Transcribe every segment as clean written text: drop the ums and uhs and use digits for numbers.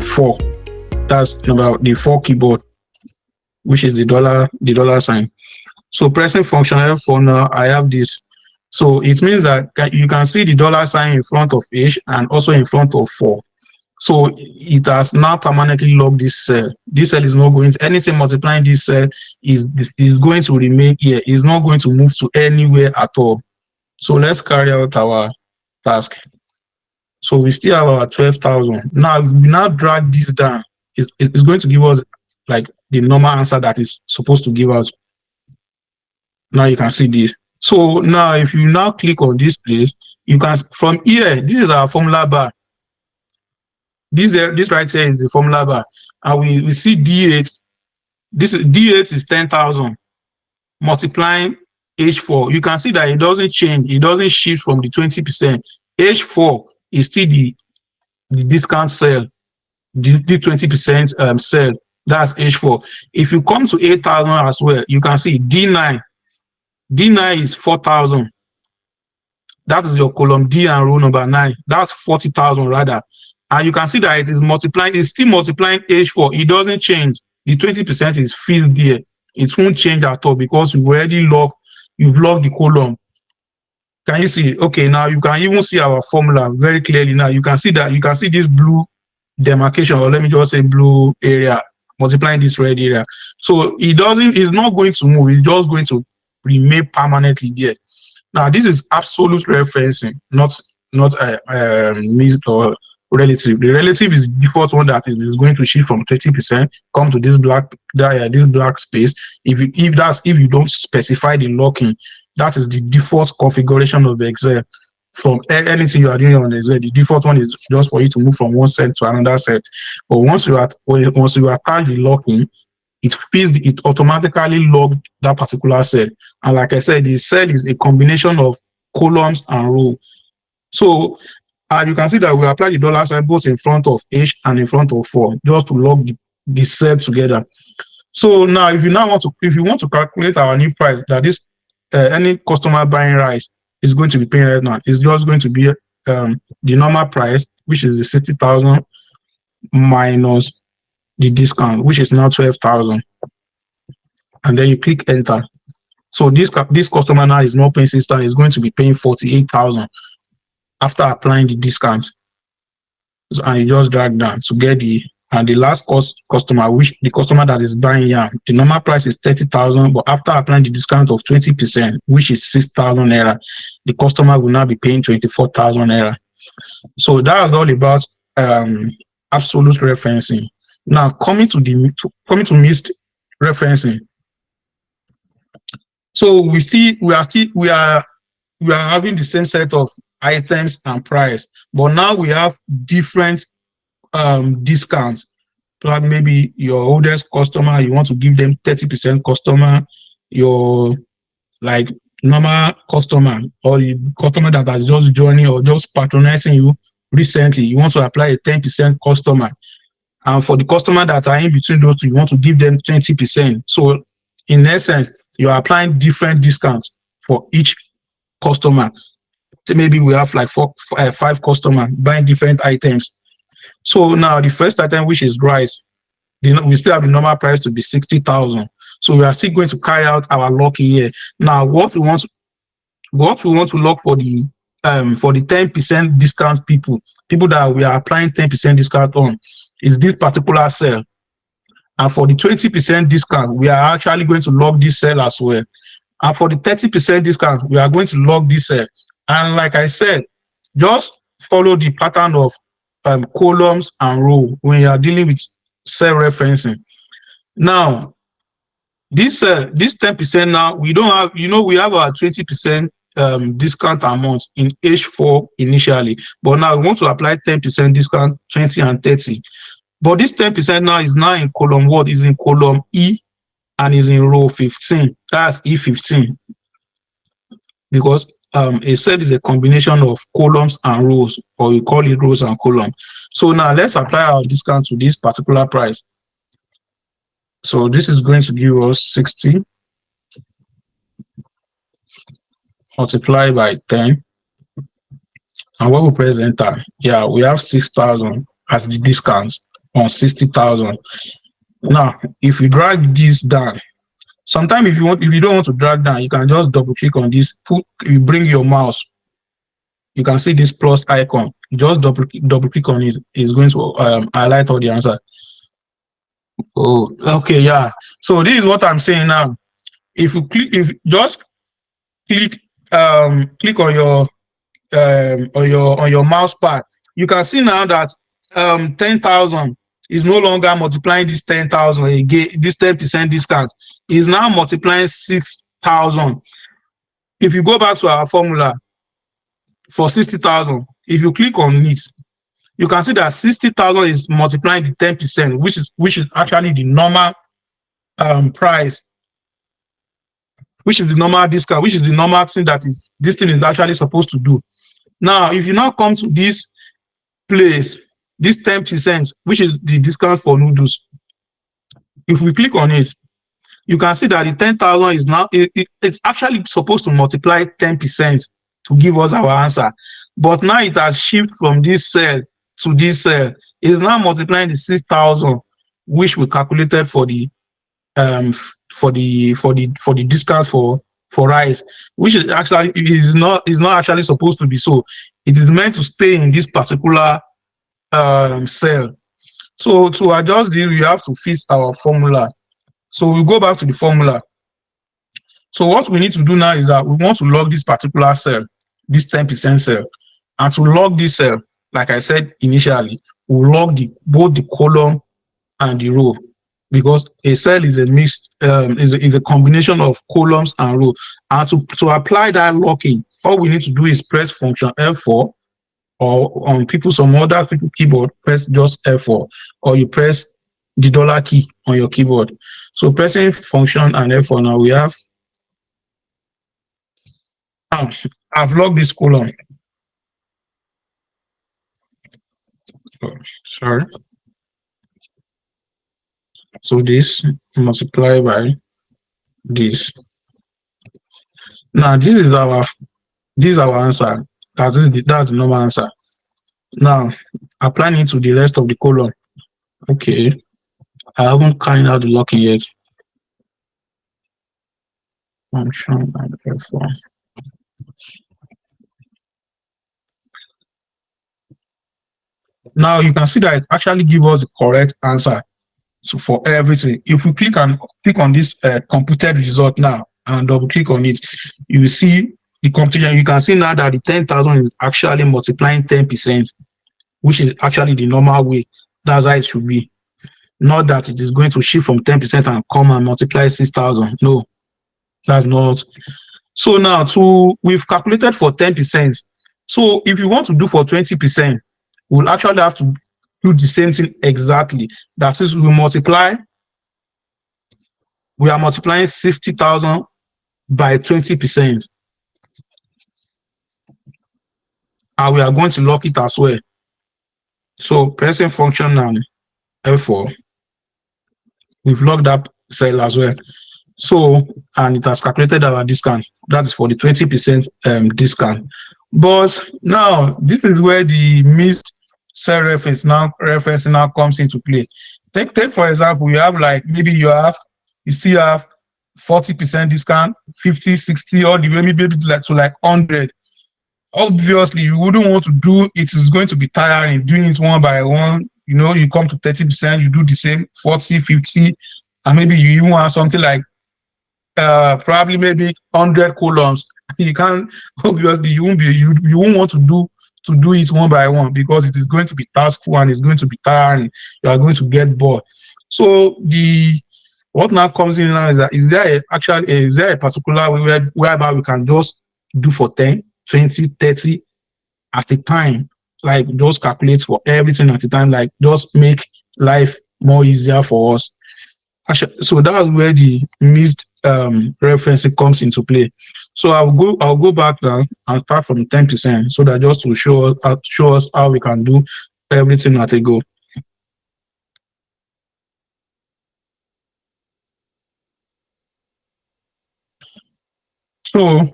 4. That's about the 4 keyboard, which is the dollar sign. So pressing Function F4 now, I have this. So it means that you can see the dollar sign in front of H and also in front of 4. So it has now permanently locked this cell. This cell is not going to, anything multiplying this cell is going to remain here. It's not going to move to anywhere at all. So let's carry out our task. So we still have our 12,000. Now, if we now drag this down, it's going to give us like the normal answer that is supposed to give us. Now you can see this. So now if you now click on this place, you can, from here, this is our formula bar. This right here is the formula bar. And we see D8. D8 is 10,000 multiplying H4. You can see that it doesn't change. It doesn't shift from the 20%. H4 is still the discount cell, the 20% cell. That's H4. If you come to 8,000 as well, you can see D9. D9 is 4,000. That is your column D and row number 9. That's 40,000 rather. And you can see that it is multiplying, it's still multiplying H4. It doesn't change. The 20% is filled there. It won't change at all because you've already locked the column. Can you see? Okay, now you can even see our formula very clearly. Now you can see that, you can see this blue demarcation, or let me just say blue area, multiplying this red area. So it's not going to move. It's just going to remain permanently there. Now this is absolute referencing, not mixed or relative. The relative is the default one that is going to shift from 30%, come to this black space. If you don't specify the locking, that is the default configuration of Excel. From anything you are doing on Excel, the default one is just for you to move from one cell to another cell. But once you attach the locking, it automatically locked that particular cell. And like I said, the cell is a combination of columns and rows. So you can see that we apply the dollar sign both in front of H and in front of 4, just to lock the cell together. So now, if you want to calculate our new price, that is any customer buying rice is going to be paying right now, it's just going to be the normal price, which is the 60,000 minus the discount, which is now 12,000, and then you click enter. So this customer now is not paying 6,000, is going to be paying 48,000 after applying the discount. So, and you just drag down to get the last customer, which the customer that is buying yarn, the normal price is 30,000, but after applying the discount of 20%, which is 6,000 naira, the customer will now be paying 24,000 naira. So that's all about absolute referencing. Now coming to mixed referencing. So we are having the same set of items and price, but now we have different discounts. Like maybe your oldest customer, you want to give them 30% customer, your like normal customer, or the customer that has just joining or just patronizing you recently, you want to apply a 10% customer. And for the customer that are in between those two, you want to give them 20%. So in essence, you are applying different discounts for each customer. So maybe we have like 5 customers buying different items. So now the first item, which is rice, we still have the normal price to be 60,000. So we are still going to carry out our locking here. Now, what we want to lock for the 10% discount people that we are applying 10% discount on is this particular cell. And for the 20% discount, we are actually going to lock this cell as well. And for the 30% discount, we are going to lock this cell. And like I said, just follow the pattern of columns and rows when you are dealing with cell referencing. Now, this 10% now, we don't have, we have our 20% discount amount in H4 initially, but now we want to apply 10% discount, 20 and 30. But this 10% now is in column what? Is in column E and is in row 15. That's E15. Because a cell is a combination of columns and rows, or we call it rows and columns. So now let's apply our discount to this particular price. So this is going to give us 60 multiplied by 10. And when we press enter, yeah, we have 6,000 as the discount. on 60,000. Now, if you drag this down, sometimes if you don't want to drag down, you can just double click on this. You bring your mouse. You can see this plus icon. You just double click on it. It's going to highlight all the answer. Oh, okay, yeah. So this is what I'm saying now. If you just click click on your mouse pad, you can see now that 10,000 is no longer multiplying this 10,000 again. This 10% discount is now multiplying 6,000. If you go back to our formula for 60,000, if you click on it, you can see that 60,000 is multiplying the 10%, which is actually the normal price, which is the normal discount, which is the normal thing that is this thing is actually supposed to do. Now, if you now come to this place, this 10%, which is the discount for noodles, if we click on it, you can see that the 10,000 is now it's actually supposed to multiply 10% to give us our answer, but now it has shifted from this cell to this cell. It's now multiplying the 6,000, which we calculated for the discount for rice, which is actually is not actually supposed to be so. It is meant to stay in this particular cell. So to adjust this, we have to fix our formula. So we go back to the formula. So what we need to do now is that we want to log this particular cell, this 10% cell, and to log this cell, like I said initially, we'll log both the column and the row, because a cell is a mixed is a combination of columns and rows. And to apply that locking, all we need to do is press function F4, or on some other people keyboard, press just F4, or you press the dollar key on your keyboard. So pressing function and F4 now, we have I've logged this column. Oh, sorry. So this multiply by this. Now this is our answer. That's the normal answer. Now applying it to the rest of the column. Okay, I haven't carried out the locking yet. Function and F4. Now you can see that it actually gives us the correct answer. So for everything, if we click on this computed result now and double click on it, you will see the computation. You can see now that the 10,000 is actually multiplying 10%, which is actually the normal way. That's how it should be. Not that it is going to shift from 10% and come and multiply 6,000. No, that's not. So now we've calculated for 10%. So if you want to do for 20%, we'll actually have to do the same thing exactly. That is, we are multiplying 60,000 by 20%. And we are going to lock it as well. So pressing function and F4, we've locked that cell as well. So, and it has calculated our discount. That is for the 20% discount. But now this is where the missed cell reference now comes into play. Take for example, you have like maybe you still have 40% discount, 50, 60, or the way maybe to like 100. Obviously, you wouldn't want to do it. Is going to be tiring doing it one by one. You know, you come to 30%, you do the same 40, 50, and maybe you even have something like probably maybe 100 columns. You can't, obviously you won't want to do it one by one, because it is going to be taskful and it's going to be tiring. You are going to get bored. So what now comes in now is that is there a particular way whereby we can just do for 10, 20, 30 at a time, like just calculate for everything at a time, like just make life more easier for us. So that's where the missed referencing comes into play. So I'll go back now and start from 10%, so that just to show us how we can do everything at a go. So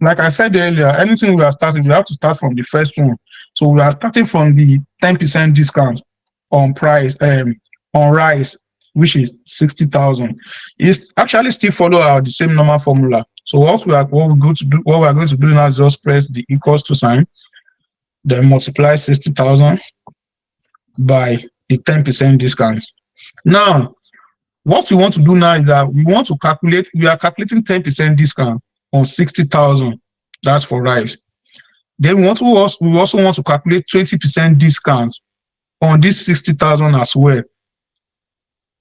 like I said earlier, anything we are starting, we have to start from the first one. So we are starting from the 10% discount on price on rice, which is 60,000. It's actually still follow the same normal formula. So what we are going to do now is just press the equals to sign, then multiply 60,000 by the 10% discount. Now, what we want to do now is that we are calculating 10% discount on 60,000. That's for rice. Then we also want to calculate 20% discount on this 60,000 as well.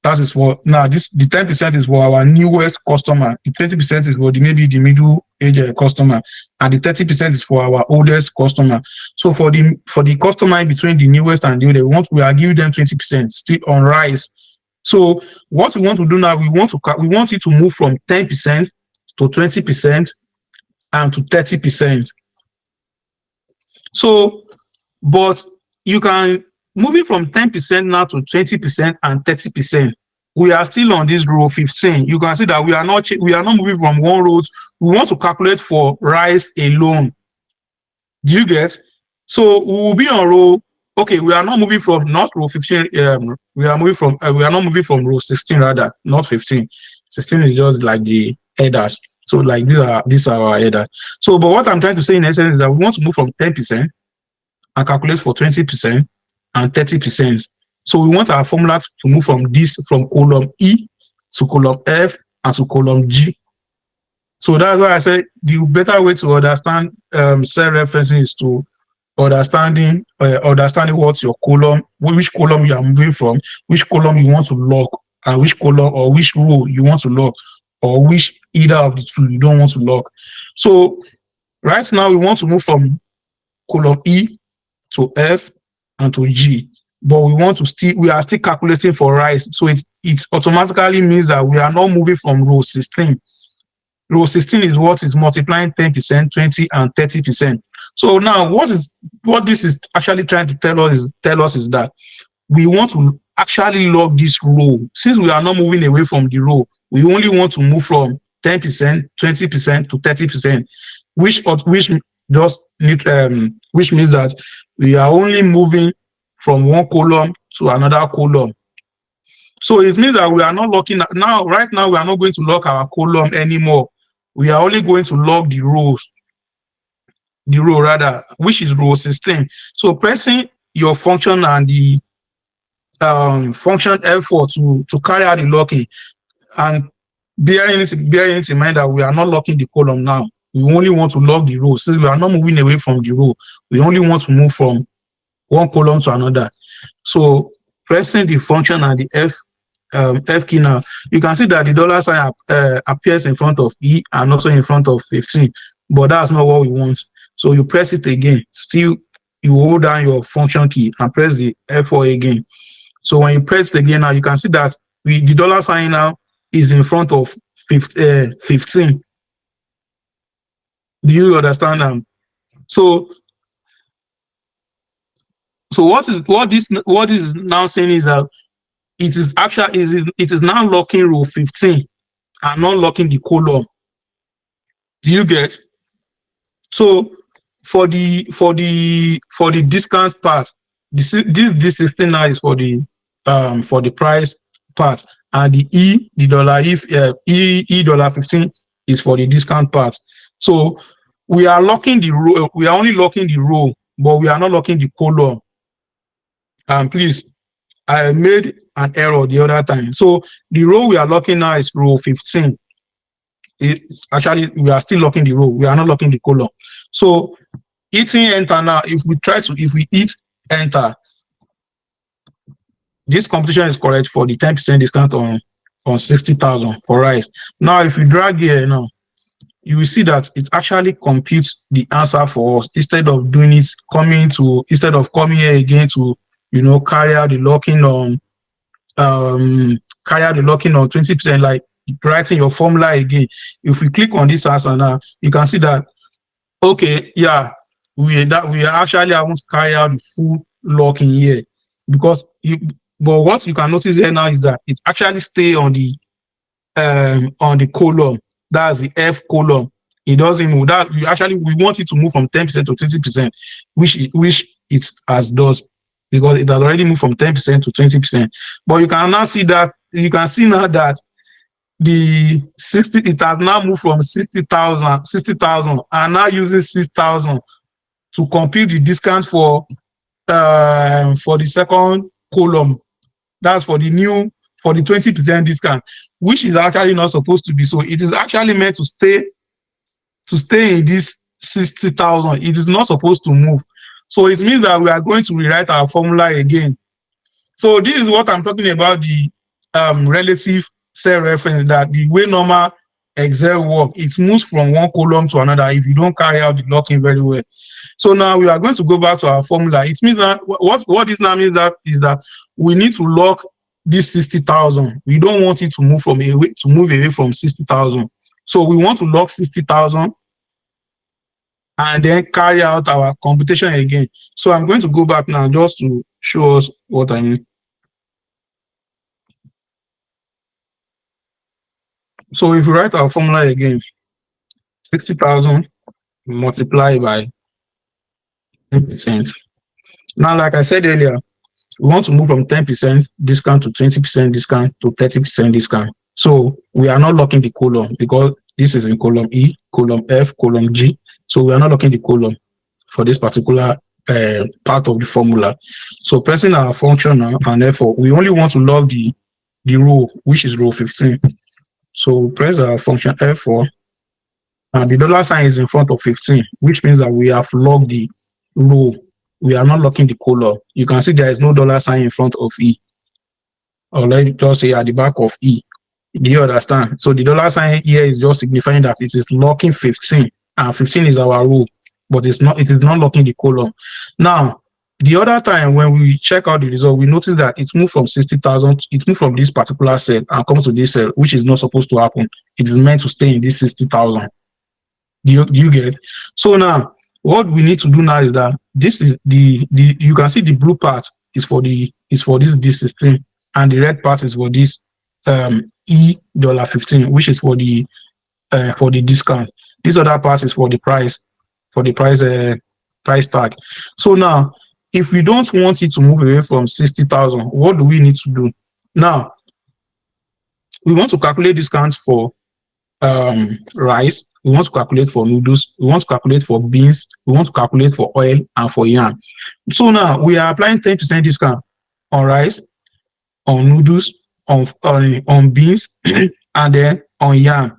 That is for now. The 10% is for our newest customer. The 20% is for maybe the middle age customer, and the 30% is for our oldest customer. So for the customer between the newest and the oldest, we are giving them 20% still on rice. So what we want to do now, we want it to move from 10% to 20% and to 30%. So, but you can move it from 10% now to 20% and 30%. We are still on this row 15. You can see that we are not moving from one row. We want to calculate for rice alone. Do you get? So we will be on row. Okay, we are not moving from not row 15. We are not moving from row 16 rather, not 15. 16 is just like the headers. So like these are our headers. So, but what I'm trying to say in essence is that we want to move from 10% and calculate for 20% and 30%. So we want our formula to move from column E to column F and to column G. So that's why I said the better way to understand cell referencing is to understanding what your column, which column you are moving from, which column you want to lock, and which column or which row you want to lock, or which either of the two you don't want to lock. So right now we want to move from column E to F and to G, but we are still calculating for rice. So it automatically means that we are not moving from row 16. Row 16 is what is multiplying 10%, 20, and 30%. So now what this is actually trying to tell us is that we want to actually log this row. Since we are not moving away from the row, we only want to move from 10%, 20% to 30%, which means that we are only moving from one column to another column. So it means that we are not locking now. Right now, we are not going to lock our column anymore. We are only going to lock the row rather, which is row 16. So pressing your function and the function F4 to carry out the locking, and bearing it in mind that we are not locking the column now. We only want to lock the row. Since we are not moving away from the row, we only want to move from one column to another. So pressing the function and the F key now, you can see that the dollar sign appears in front of E and also in front of 15, but that's not what we want. So you press it again. Still, you hold down your function key and press the F4 again. So when you press it again now, you can see that the dollar sign now is in front of 15. Do you understand now? So what is now saying is that it is now locking row 15 and not locking the column. Do you get? So for the discount part, this 16 now is for the price part, and the dollar $15 is for the discount part. So we are locking the row. We are only locking the row, but we are not locking the column. And please, I made an error the other time. So the row we are locking now is row 15. Actually, we are still locking the row. We are not locking the column. So hitting enter now, if we hit enter, this computation is correct for the 10% discount on 60,000 for rice. Now, if you drag here now, you will see that it actually computes the answer for us instead of coming here again to carry out the locking on 20%, like writing your formula again. If we click on this answer now, you can see that we actually haven't carried out the full locking here, but what you can notice here now is that it actually stay on the column. That's the F column. It doesn't move. We want it to move from 10% to 20%, which it as does because it has already moved from 10% to 20%. But you can now see that now that the 60, it has now moved from 60,000 and now using 6,000 to compute the discount for the second column. That's for the 20% discount, which is actually not supposed to be. So it is actually meant to stay in this 60,000. It is not supposed to move. So it means that we are going to rewrite our formula again. So this is what I'm talking about, the relative cell reference, that the way normal Excel work, it moves from one column to another if you don't carry out the locking very well. So now we are going to go back to our formula. It means that what this now means that is that we need to lock this 60,000. We don't want it to move away from 60,000. So we want to lock 60,000 and then carry out our computation again. So I'm going to go back now just to show us what I mean. So if we write our formula again, 60,000 multiplied by 10%. Now, like I said earlier, we want to move from 10% discount to 20% discount to 30% discount. So we are not locking the column because this is in column E, column F, column G. So we are not locking the column for this particular part of the formula. So pressing our function now and therefore we only want to log the row, which is row 15. So press our function F4 and the dollar sign is in front of 15, which means that we have logged the row. We are not locking the column. You can see there is no dollar sign in front of E. Or let me just say at the back of E. Do you understand? So the dollar sign here is just signifying that it is locking 15, and 15 is our row, but it is not locking the column. Now, the other time when we check out the result, we notice that it moved from 60,000, it moved from this particular cell and comes to this cell, which is not supposed to happen. It is meant to stay in this 60,000. Do you get it? So now, what we need to do now is that this is the you can see the blue part is for this D16, and the red part is for this $15, which is for the discount. This other part is for the price tag. So now, if we don't want it to move away from 60,000, what do we need to do? Now, we want to calculate discounts for rice, we want to calculate for noodles, we want to calculate for beans, we want to calculate for oil and for yam. So now we are applying 10% discount on rice, on noodles, on beans, and then on yam.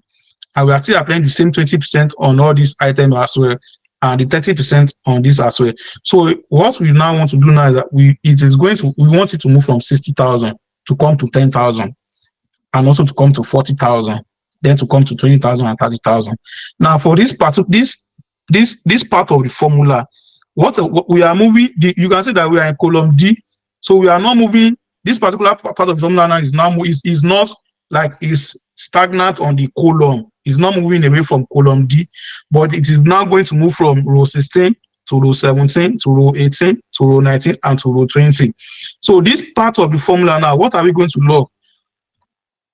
And we are still applying the same 20% on all these items as well, and the 30% on this as well. So what we now want to do now is that we want it to move from 60,000 to come to 10,000, and also to come to 40,000. Then to come to 20,000 and 30,000. Now, for this part of this part of the formula, what we are moving, you can see that we are in column D. So we are not moving. This particular part of the formula now is not like is stagnant on the column. It's not moving away from column D, but it is now going to move from row 16 to row 17 to row 18 to row 19 and to row 20. So this part of the formula now, what are we going to log?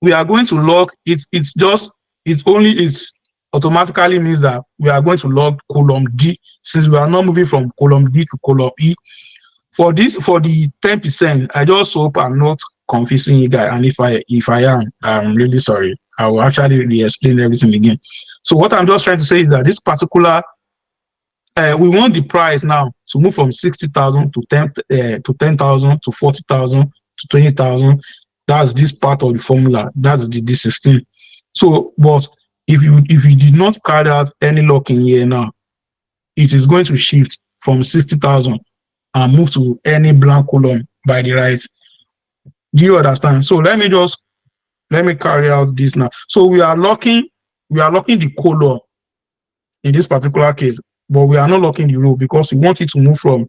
We are going to log it. It automatically means that we are going to log column D, since we are not moving from column D to column E. For the 10%, I just hope I'm not confusing you guys, and if I am, I'm really sorry. I will actually re-explain everything again. So what I'm just trying to say is that this particular we want the price now to move from 60,000 to 10,000 to 40,000 to 20,000. That's this part of the formula. That's the D16. So, but if you did not carry out any locking here now, it is going to shift from 60,000 and move to any blank column by the right. Do you understand? So let me carry out this now. So we are locking the column in this particular case, but we are not locking the row because we want it to move from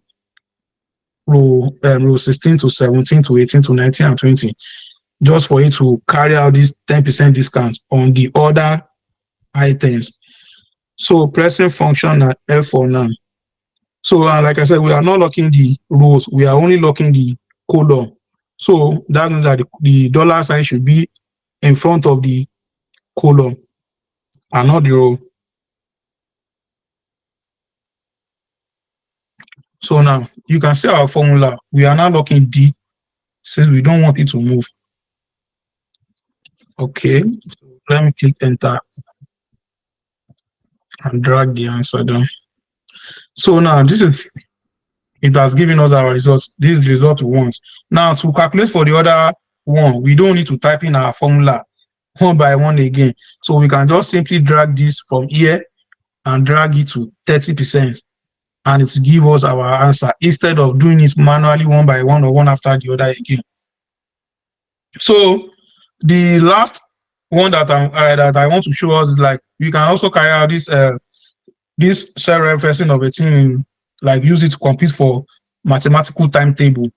row 16 to 17 to 18 to 19 and 20. Just for it to carry out this 10% discount on the other items. So pressing function at F4 now. So like I said, we are not locking the rows, we are only locking the column. So that means that the dollar sign should be in front of the column and not the row. So now you can see our formula. We are now locking D since we don't want it to move. Okay, so let me click enter and drag the answer down. So now this is, it has given us our results. This result we want. Now to calculate for the other one, we don't need to type in our formula one by one again. So we can just simply drag this from here and drag it to 30%. And it's give us our answer instead of doing it manually one by one or one after the other again. So the last one that I want to show us is like you can also carry out this self-referencing of a thing, like use it to compete for mathematical timetable.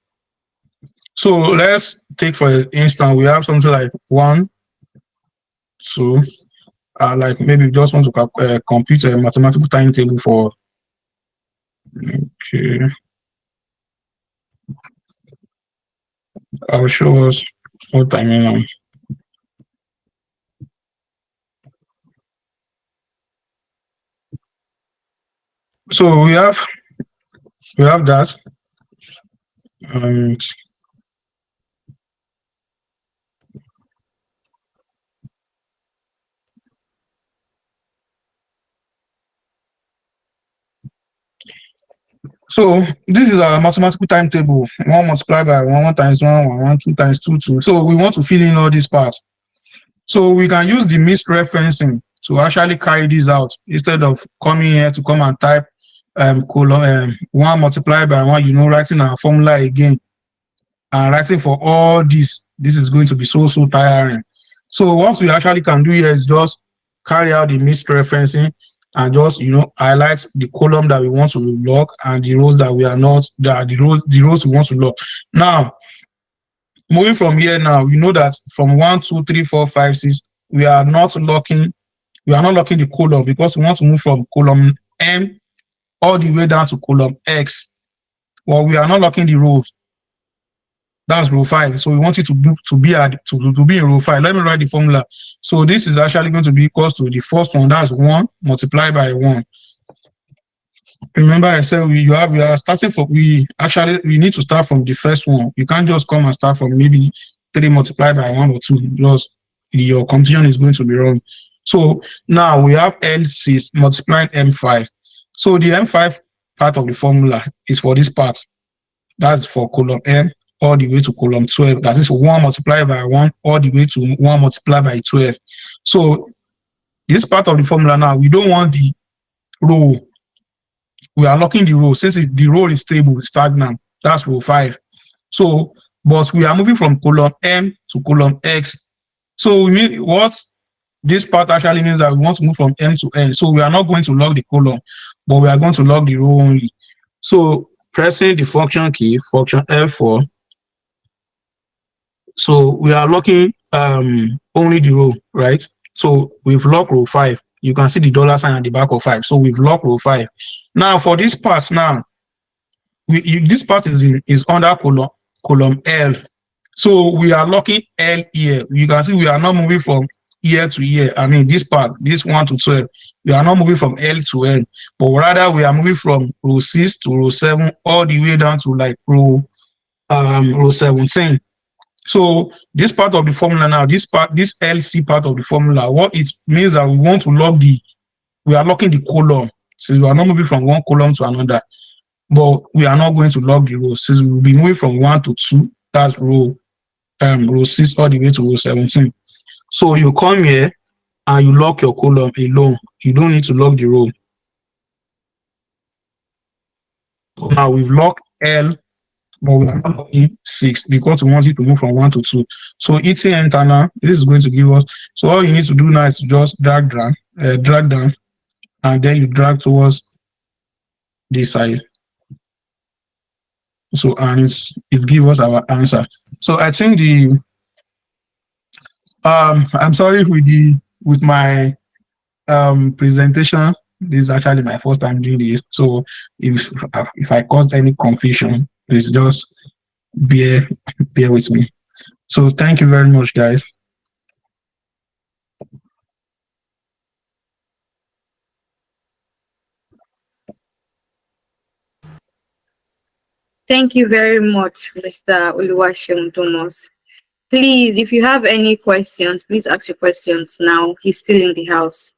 So let's take for instance we have something like 1, 2, like maybe we just want to compute a mathematical timetable for, okay, I'll show us what I mean now. So we have that, and so this is our mathematical timetable. 1 multiplied by 1, 1 times 1, 1, 1, 2 times 2, 2. So we want to fill in all these parts. So we can use the mixed referencing to actually carry this out instead of coming here to come and type 1 multiplied by 1, writing our formula again and writing for all this. This is going to be so tiring. So what we actually can do here is just carry out the mixed referencing and just highlight the column that we want to log and the rows that we are not, the rows we want to log. Now moving from here, now we know that from 1, 2, 3, 4, 5, 6, we are not locking the column because we want to move from column M all the way down to column X. Well, we are not locking the row. That's row 5. So we want it to be in row 5. Let me write the formula. So this is actually going to be equals to the first one. That's 1 multiplied by 1. Remember I said we need to start from the first one. You can't just come and start from maybe 3 multiplied by 1 or 2, because your computation is going to be wrong. So now we have L6 multiplying M5. So the M5 part of the formula is for this part. That's for column M all the way to column 12. That is 1 multiplied by 1 all the way to 1 multiplied by 12. So this part of the formula now, we don't want the row. We are locking the row. Since the row is stable, stagnant, that's row 5. So, but we are moving from column M to column X. So we mean what this part actually means that we want to move from M to N. So we are not going to log the column, but we are going to log the row only. So pressing the function key, function F4. So we are locking only the row, right? So we've locked row 5. You can see the dollar sign at the back of 5. So we've locked row 5. Now for this part now, this part is under column L. So we are locking L here. You can see we are not moving from here to here. I mean this part, this 1 to 12. We are not moving from L to N, but rather we are moving from row 6 to row 7 all the way down to like row 17. So this part of the formula now, this LC part of the formula, what it means that we want to we are locking the column. Since we are not moving from one column to another, but we are not going to log the row. Since we will be moving from 1 to 2, that's row 6 all the way to row 17. So you come here and you lock your column alone. You don't need to log the row. Now we've locked L, but we are not locking 6 because we want it to move from 1 to 2. So hitting enter now, this is going to give us. So all you need to do now is just drag down, and then you drag towards this side. So and it gives us our answer. So I think I'm sorry with my presentation. This is actually my first time doing this. So if I caused any confusion, please just bear with me. So thank you very much, guys. Thank you very much, Mr. Oluwaseun Thomas. Please, if you have any questions, please ask your questions now. He's still in the house.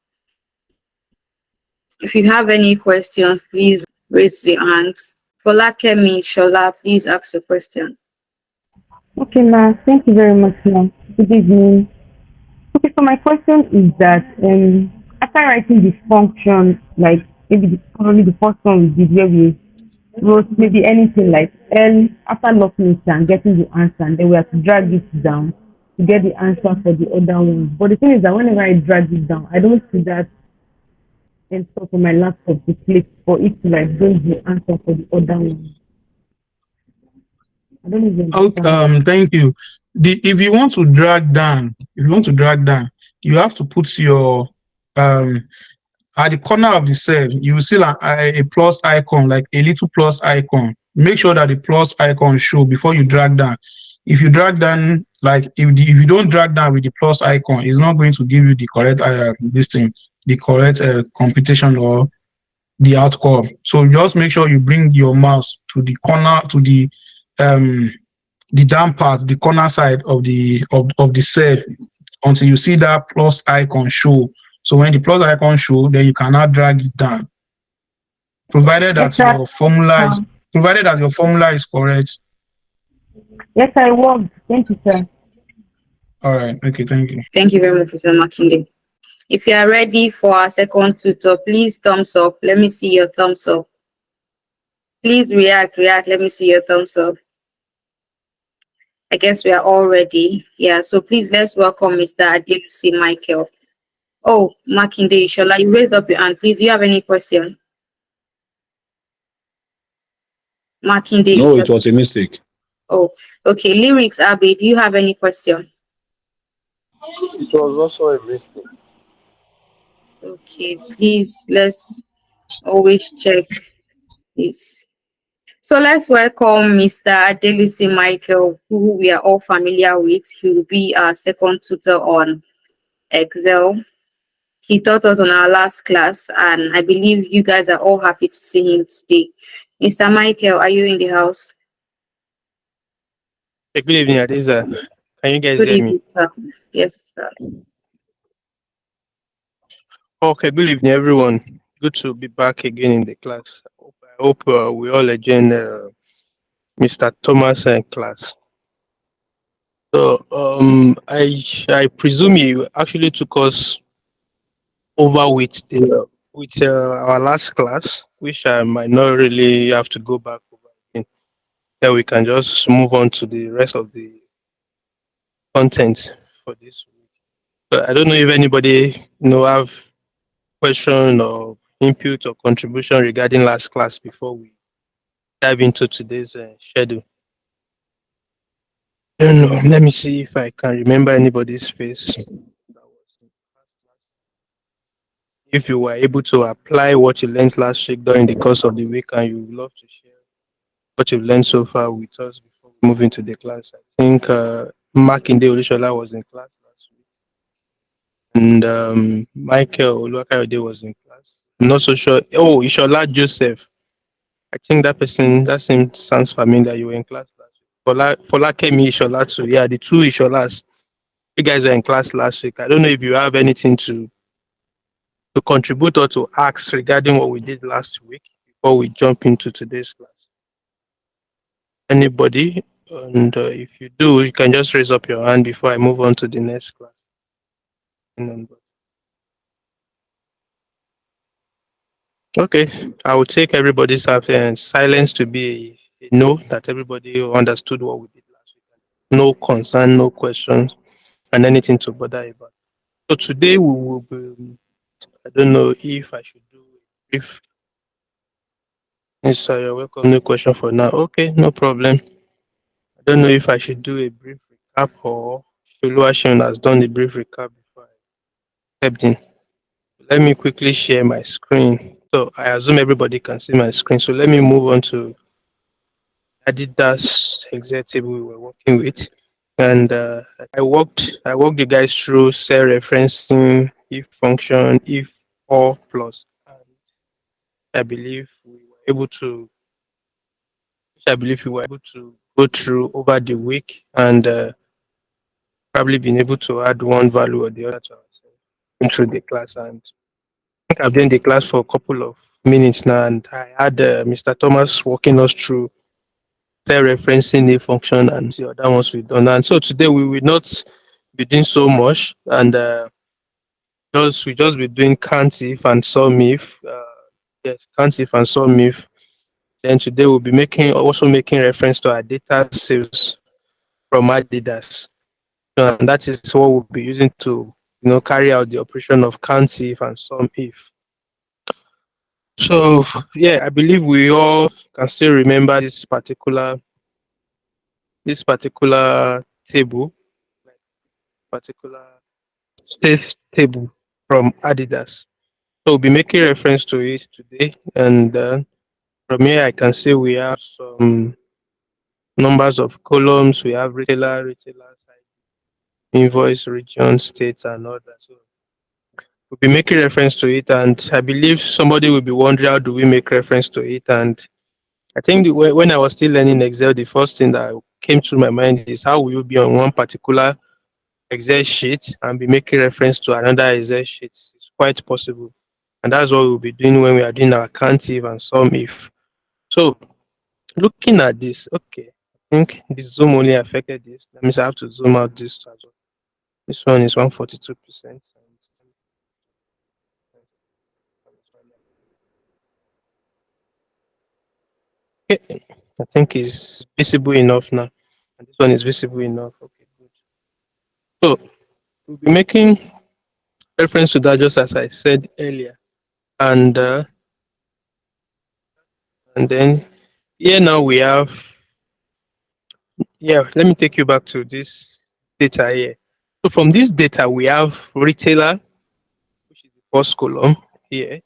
If you have any questions, please raise your hands. Folakemi Shola, please ask your question. Okay, ma. Thank you very much, ma. Good evening. Okay, so my question is that after writing the function, like maybe probably the first one we did where we wrote maybe anything like L after locking it and getting the answer, and then we have to drag it down to get the answer for the other one. But the thing is that whenever I drag it down, I don't see that and stuff on my laptop to click for it to like bring the answer for the other one. I don't even Okay, understand. thank you. If you want to drag down, you have to put your at the corner of the cell, you will see like a plus icon, like a little plus icon. Make sure that the plus icon show before you drag down. If you drag down, like if you don't drag down with the plus icon, it's not going to give you the correct this thing, the correct computation or the outcome. So just make sure you bring your mouse to the corner, to um the down part, the corner side of the cell until you see that plus icon show. So when the plus icon show, then you cannot drag it down, provided Yes, that sir. your formula is correct. Yes, I worked. Thank you, sir. All right. Okay. Thank you. Thank you very much, Mr. Makinde. If you are ready for our second tutor, please thumbs up. Let me see your thumbs up. Please react. Let me see your thumbs up. I guess we are all ready. Yeah, so please let's welcome Mr. Adelusi Michael. Oh, Makinde Ishola, you raised up your hand. Please, do you have any question? Makinde No, it Ishola. was a mistake. Oh, okay. Lyrics, Abby, do you have any question? It was also a mistake. Okay, please, let's always check this. So let's welcome Mr. Adelusi Michael, who we are all familiar with. He will be our second tutor on Excel. He taught us on our last class, and I believe you guys are all happy to see him today. Mr. Michael, are you in the house? Hey, good evening, Adiza. Can you guys Good hear me? evening, sir. Yes, sir. Okay, good evening, everyone. Good to be back again in the class. I hope we all again, Mr. Thomas class. So, I presume you actually took us over with our last class, which I might not really have to go back over again. Then we can just move on to the rest of the content for this week. But I don't know if anybody have question or input or contribution regarding last class before we dive into today's schedule. I don't know. Let me see if I can remember anybody's face. If you were able to apply what you learned last week during the course of the week and you would love to share what you've learned so far with us before we move into the class. I think Mark Inde Olushola was in class last week and Michael Oluwakayode was in class. I'm not so sure. Oh, Ishola Joseph. I think that name sounds familiar. You were in class last week. Fola Kemi Ishola too. Yeah, the two Isholas. You guys were in class last week. I don't know if you have anything to contribute or to ask regarding what we did last week before we jump into today's class. Anybody? And if you do, you can just raise up your hand before I move on to the next class. Okay, I will take everybody's silence to be a no, that everybody understood what we did last week. No concern, no questions, and anything to bother about. So today we will be, I don't know if I should do a brief. Yes, you're welcome. No question for now. Okay, no problem. I don't know if I should do a brief recap or Shuluashin has done a brief recap before I stepped in. Let me quickly share my screen. So I assume everybody can see my screen. So let me move on to Adidas executive we were working with. And I walked you guys through cell referencing, if function, if or plus. And I believe we were able to which I believe we were able to go through over the week and probably been able to add one value or the other to ourselves through the class. And I think I've been in the class for a couple of minutes now, and I had Mr. Thomas walking us through referencing a function and the other ones we've done. And so today we will not be doing so much, and we just be doing count if and sum if. Yes, count if and sum if. Then today we'll be making reference to our data sales from Adidas. And that is what we'll be using to carry out the operation of count if and sum if. So yeah, I believe we all can still remember this particular table, particular sales table from Adidas. So we'll be making reference to it today, and from here I can see we have some numbers of columns. We have retailer, invoice, region, states, and all that. So we'll be making reference to it, and I believe somebody will be wondering how do we make reference to it. And I think when I was still learning Excel, the first thing that came to my mind is how will you be on one particular Excel sheet and be making reference to another Excel sheet? It's quite possible, and that's what we'll be doing when we are doing our count if and sum if. So looking at this, okay, I think the zoom only affected this. That means I have to zoom out this as well. This one is 142%. Okay, I think it's visible enough now. And this one is visible enough. Okay, good. So we'll be making reference to that just as I said earlier. And then here now we have, let me take you back to this data here. So from this data, we have retailer, which is the first column here.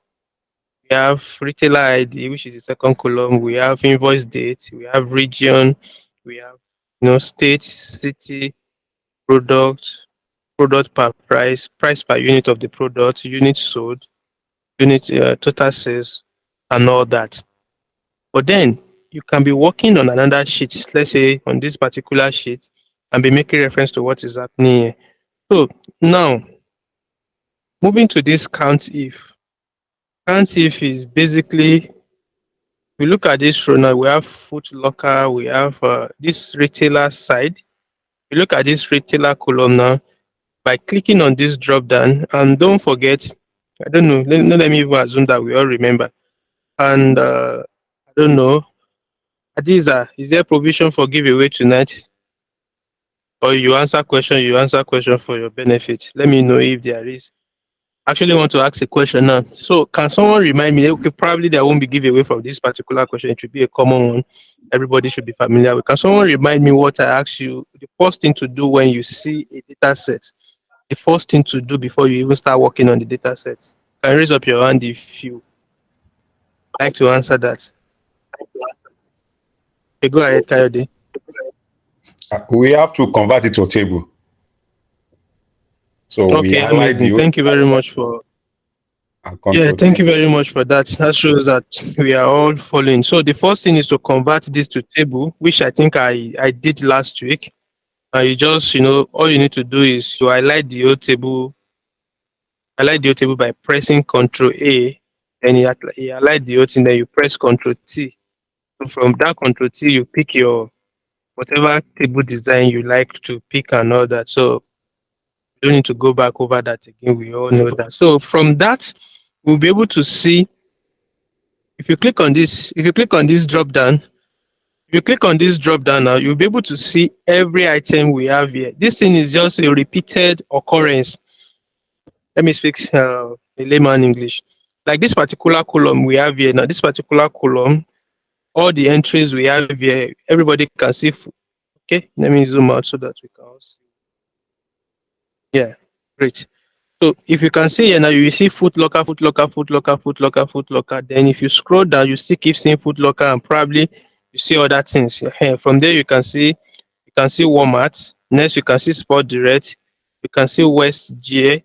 We have retailer ID, which is the second column. We have invoice date. We have region. We have state, city, product, product per price per unit of the product, unit sold, unit total sales, and all that. But then you can be working on another sheet, let's say on this particular sheet, and be making reference to what is happening here. So now, moving to this count if. Count if is basically, we look at this row now, we have Foot Locker, we have this retailer side. We look at this retailer column now by clicking on this drop down, and don't forget, I don't know, let me even assume that we all remember. And I don't know, Adiza, is there provision for giveaway tonight? Or you answer question for your benefit. Let me know if there is. Actually want to ask a question now. So can someone remind me, okay, probably there won't be giveaway from this particular question. It should be a common one. Everybody should be familiar with. Can someone remind me what I asked you, the first thing to do when you see a data set? The first thing to do before you even start working on the data set? Can you raise up your hand if you like to answer that? Okay, go ahead, Coyote. We have to convert it to a table. So we Okay, highlight amazing. Thank you very much for thank you very much for that. That shows that we are all following. So the first thing is to convert this to table, which I think I did last week. And you just, all you need to do is to highlight the old table by pressing Control A, and you highlight the old thing, then you press Control T. So from that Control T, you pick your whatever table design you like to pick and all that. So you don't need to go back over that again. We all know that. So from that, we'll be able to see, if you click on this drop down, now, you'll be able to see every item we have here. This thing is just a repeated occurrence. Let me speak a layman English. Like this particular column we have here now, this particular column, all the entries we have here, everybody can see. Okay, let me zoom out so that we can all see. Yeah, great. So if you can see here now, you see Foot Locker. Then if you scroll down, you still keep seeing Foot Locker, and probably you see other things. From there, you can see Walmart. Next, you can see Sport Direct. You can see West GA. You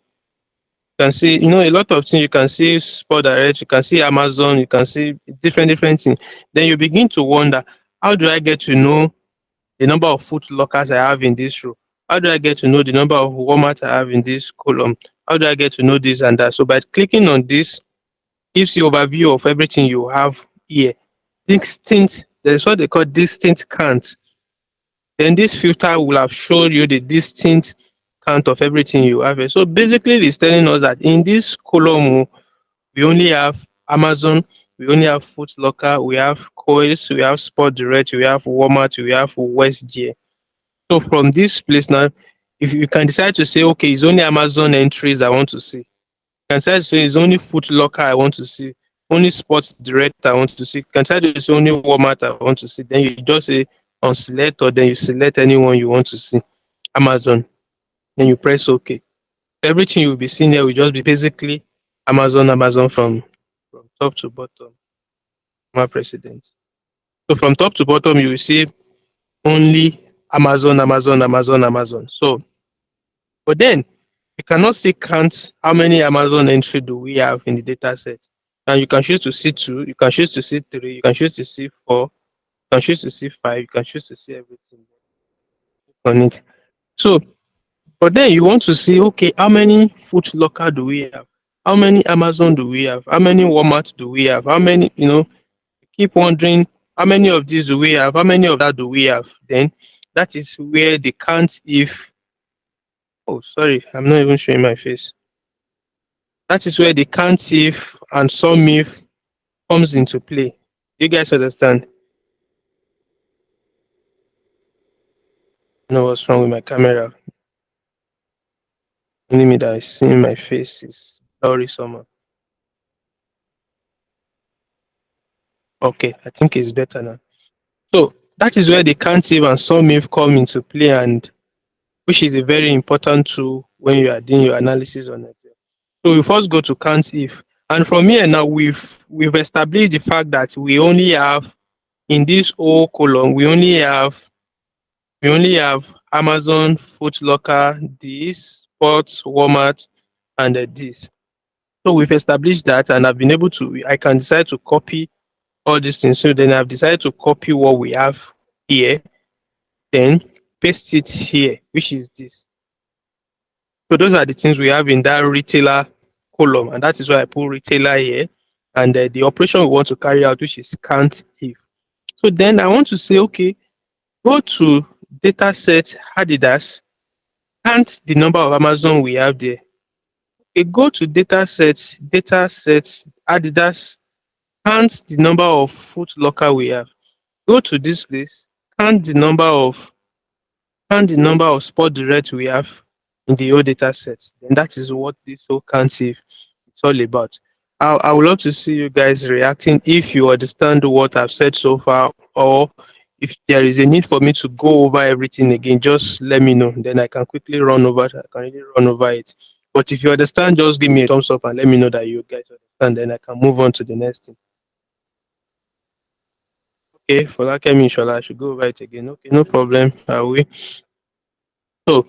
can see, a lot of things. You can see Sport Direct. You can see Amazon. You can see different things. Then you begin to wonder, how do I get to know the number of foot lockers I have in this row? How do I get to know the number of Walmart I have in this column? How do I get to know this and that? So by clicking on this, gives you overview of everything you have here. Distinct, there's what they call distinct count. Then this filter will have showed you the distinct count of everything you have here. So basically it's telling us that in this column, we only have Amazon, we only have Foot Locker, we have Coils, we have Sport Direct, we have Walmart, we have WestGear. So from this place now, if you can decide to say, okay, it's only Amazon entries I want to see. You can decide to say it's only Foot Locker I want to see, only Sports Direct I want to see. You can decide to say only Walmart I want to see. Then you just say on select, or then you select anyone you want to see. Amazon. Then you press OK. Everything you'll be seeing here will just be basically Amazon from top to bottom. My president. So from top to bottom, you will see only Amazon. So, but then you cannot still count how many Amazon entry do we have in the data set. And you can choose to see 2, you can choose to see 3, you can choose to see 4, you can choose to see 5, you can choose to see everything on it. So, but then you want to see, okay, how many Foot Locker do we have? How many Amazon do we have? How many Walmart do we have? How many, keep wondering how many of these do we have? How many of that do we have? Then that is where the count if, oh, sorry, I'm not even showing my face. That is where the count if and sum if comes into play. You guys understand? I know what's wrong with my camera. Only me that is seeing my face is blurry somehow. Okay, I think it's better now. So that is where the count if and sum if come into play, and which is a very important tool when you are doing your analysis on it. So we first go to count if, and from here now we've established the fact that we only have in this whole column we only have Amazon, Foot Locker, this, Sports, Walmart, and this. So we've established that, and I've been able to. I can decide to copy all these things. So then I've decided to copy what we have here, then paste it here, which is this. So those are the things we have in that retailer column, and that is why I put retailer here. And the operation we want to carry out, which is count if. So then I want to say, okay, go to data set Adidas, count the number of Amazon we have there. Okay, go to data sets Adidas, count the number of Foot Locker we have. Go to this place, count the number of Sport Direct we have in the old data set. And that is what this whole count if it's all about. I would love to see you guys reacting if you understand what I've said so far, or if there is a need for me to go over everything again, just let me know. Then I can quickly run over it. But if you understand, just give me a thumbs up and let me know that you guys understand. Then I can move on to the next thing. Okay, for that, I should go over it again. Okay, no problem. Are we? So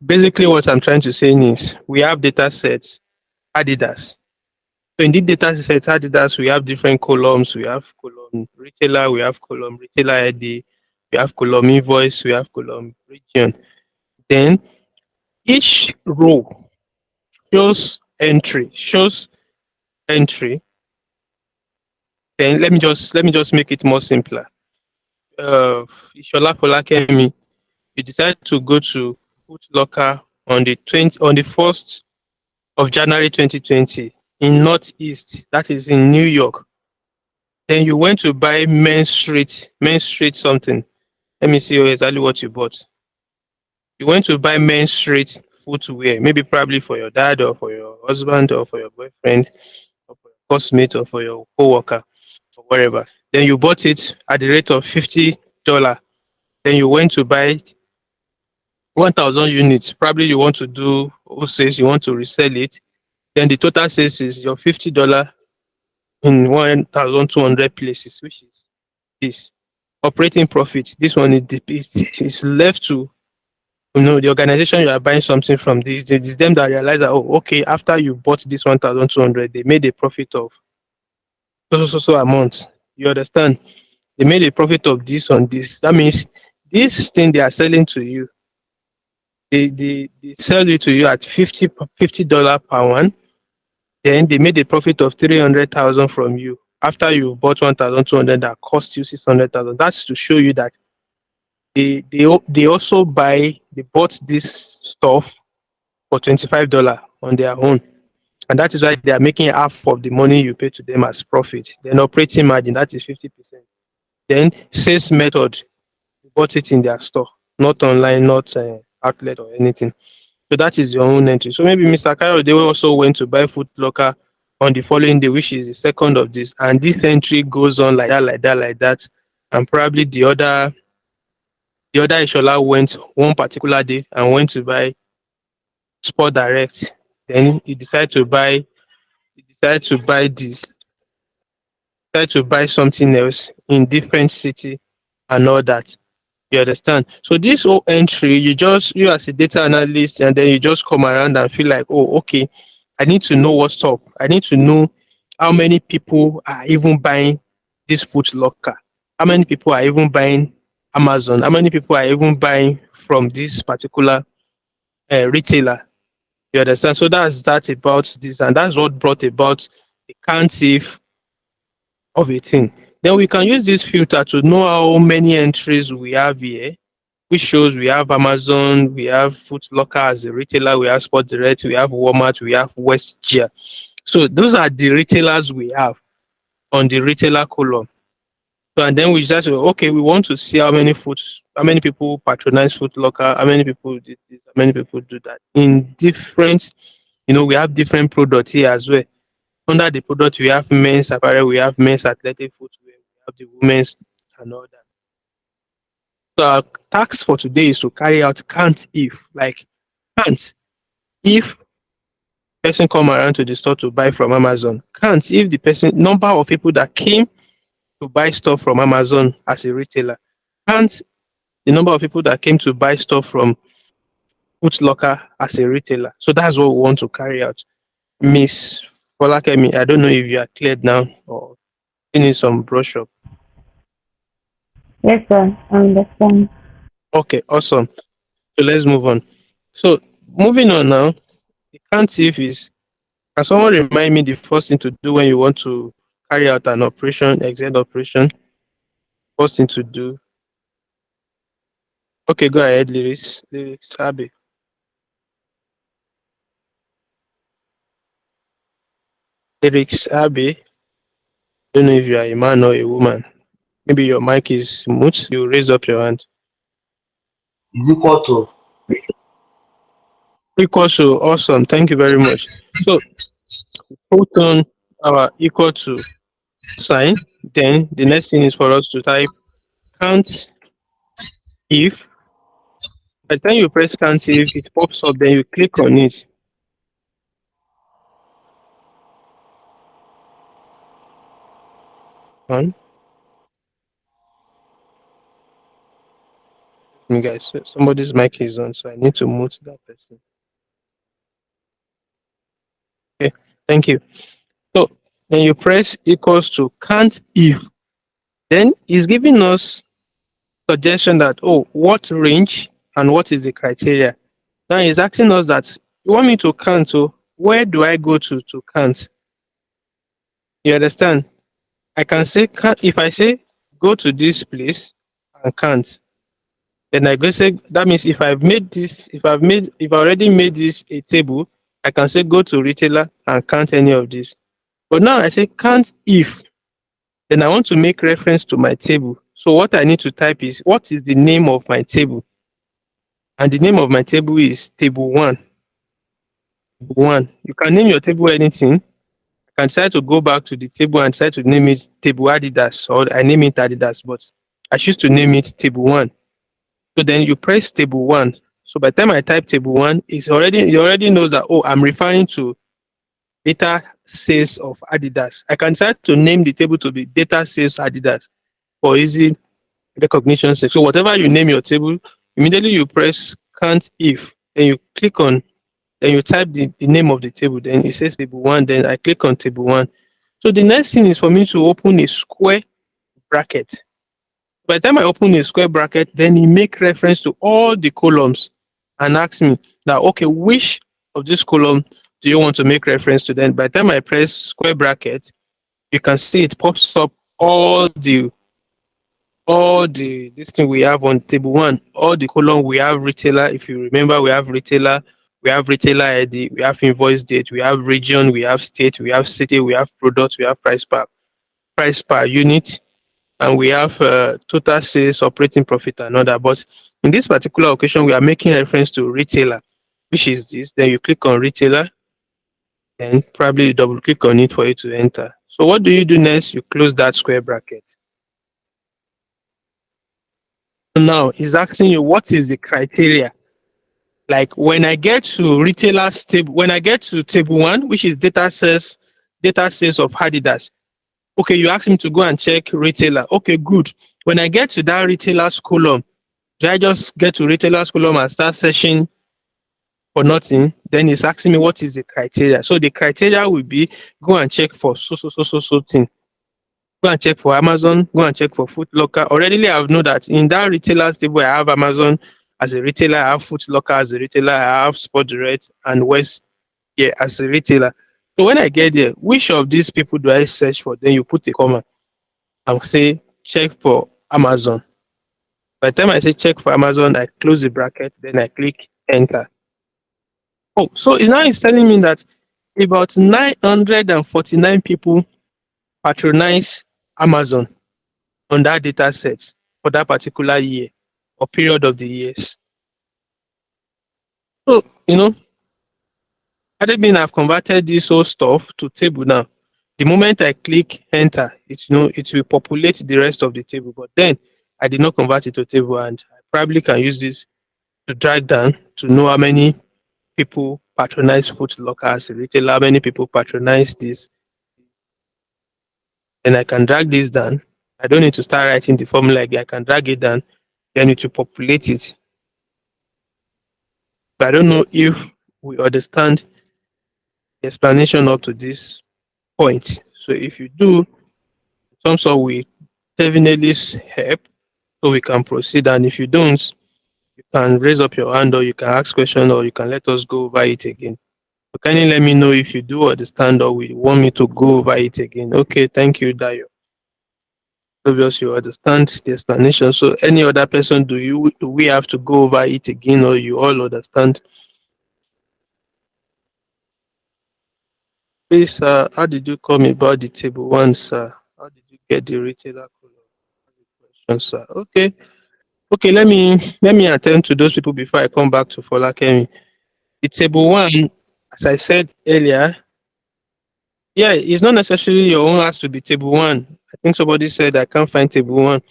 basically what I'm trying to say is we have data sets Adidas. So in the data set Adidas, we have different columns. We have column retailer, we have column retailer ID, we have column invoice, we have column region. Then each row shows entry. Then let me just make it more simpler. Ishola Folakemi, you decide to go to Foot Locker on the 1st of January 2020 in Northeast, that is in New York. Then you went to buy Main Street something. Let me see exactly what you bought. You went to buy Main Street footwear, maybe probably for your dad or for your husband or for your boyfriend or for your classmate or for your co-worker or wherever. Then you bought it at the rate of $50. Then you went to buy 1,000 units. Probably you want to do wholesale, you want to resell it. Then the total sales is your $50 in 1,200 places, which is this operating profit. This one is left to the organization you are buying something from. This is them that realize that, oh, okay, after you bought this 1,200, they made a profit of so amount. You understand? They made a profit of this on this. That means this thing they are selling to you, they sell it to you at $50 per one. Then they made a profit of 300,000 from you after you bought 1,200 that cost you 600,000. That's to show you that they also they bought this stuff for $25 on their own. And that is why they are making half of the money you pay to them as profit. Then operating margin, that is 50%. Then sales method, you bought it in their store, not online, not outlet or anything. So that is your own entry. So maybe Mr. Cairo, they also went to buy Food Locker on the following day, which is the second of this. And this entry goes on like that, like that, like that. And probably the other Ishola went one particular day and went to buy Sport Direct. Then he decided to buy this, decided to buy something else in different city and all that. You understand? So this whole entry, you as a data analyst, and then you just come around and feel like, oh, okay, I need to know what's up. I need to know how many people are even buying this Foot Locker. How many people are even buying Amazon? How many people are even buying from this particular retailer? You understand? So that's about this, and that's what brought about the countif of a thing. Then we can use this filter to know how many entries we have here, which shows we have Amazon, we have Foot Locker as a retailer, we have Sport Direct, we have Walmart, we have WestGear. So those are the retailers we have on the retailer column. So and then we just say, okay, we want to see how many people patronize Foot Locker, how many people did this, how many people do that. In different, we have different products here as well. Under the product, we have men's apparel, we have men's athletic footwear, we have the women's and all that. So our task for today is to carry out can't if, like can't if person come around to the store to buy from Amazon. Can't if the person number of people that came to buy stuff from Amazon as a retailer. Can't the number of people that came to buy stuff from Foot Locker as a retailer. So that's what we want to carry out. Miss Folakemi, I don't know if you are cleared now or you need some brush up. Yes, sir. I understand. Okay, awesome. So let's move on. So moving on now, the can't if is, can someone remind me the first thing to do when you want to carry out an operation, exit operation? First thing to do. Okay, go ahead, Lyrics. Lyrics, Abby. Lyrics, Abby. Don't know if you are a man or a woman. Maybe your mic is mute. You raise up your hand. Is equal to Equal to, awesome. Thank you very much. So put on our equal to sign. Then the next thing is for us to type count if. By the time you press count if, it pops up. Then you click on it. On. You guys, somebody's mic is on, so I need to mute that person. Okay, thank you. So then you press equals to count if. Then it's giving us suggestion that, oh, what range and what is the criteria. Now it's asking us that you want me to count, so where do I go to count? You understand? I can say count. If I say go to this place and count, then I go say that means if I already made this a table, I can say go to retailer and count any of this. But now I say count if, then I want to make reference to my table. So what I need to type is what is the name of my table? And the name of my table is table 1. Table 1. You can name your table anything. I can try to go back to the table and try to name it table Adidas, or I name it Adidas, but I choose to name it table 1. So then you press table 1. So by the time I type table 1, it already knows that, oh, I'm referring to data sales of Adidas. I can try to name the table to be data sales Adidas for easy recognition sake. So whatever you name your table, immediately you press count if, then you click on, then you type the name of the table, then it says table 1, then I click on table 1. So the next thing is for me to open a square bracket. By the time I open a square bracket, then it make reference to all the columns and ask me that, okay, which of this column do you want to make reference to? Then by the time I press square bracket, you can see it pops up all the this thing we have on table one, all the column we have retailer. If you remember, we have retailer ID, we have invoice date, we have region, we have state, we have city, we have product, we have price per unit, and we have total sales, operating profit, and other. But in this particular occasion, we are making reference to retailer, which is this. Then you click on retailer, and probably you double click on it for it to enter. So what do you do next? You close that square bracket. Now he's asking you what is the criteria. Like when I get to retailers table, when I get to table one, which is data sales of Adidas. Okay, you ask me to go and check retailer. Okay, good. When I get to that retailer's column, do I just get to retailer's column and start searching for nothing? Then it's asking me what is the criteria. So the criteria will be go and check for so thing. Go and check for Amazon, go and check for Foot Locker. Already I've know that in that retailers table, I have Amazon as a retailer, I have Foot Locker as a retailer, I have Sport Direct and West as a retailer. So when I get there, which of these people do I search for? Then you put a comma and say check for Amazon. By the time I say check for Amazon, I close the bracket, then I click enter. Oh, so it's telling me that about 949 people patronize Amazon on that data set for that particular year or period of the years. So, had been I've converted this whole stuff to table now. The moment I click enter, it will populate the rest of the table. But then I did not convert it to table, and I probably can use this to drag down to know how many people patronize Foot Locker as a retailer, how many people patronize this. Then I can drag this down. I don't need to start writing the formula again. I can drag it down, then it will populate it. But I don't know if we understand the explanation up to this point. So if you do, thumbs up will definitely help so we can proceed. And if you don't, you can raise up your hand or you can ask question or you can let us go over it again. So can you let me know if you do understand or we want me to go over it again? Okay, thank you, Dayo. Obviously, you understand the explanation. So any other person, do we have to go over it again or you all understand? Please, how did you come about the table one, sir? How did you get the retailer column? Sir. Okay. Okay, let me attend to those people before I come back to Folakemi. The table one, as I said earlier, yeah, it's not necessarily your own has to be table one. I think somebody said I can't find table one.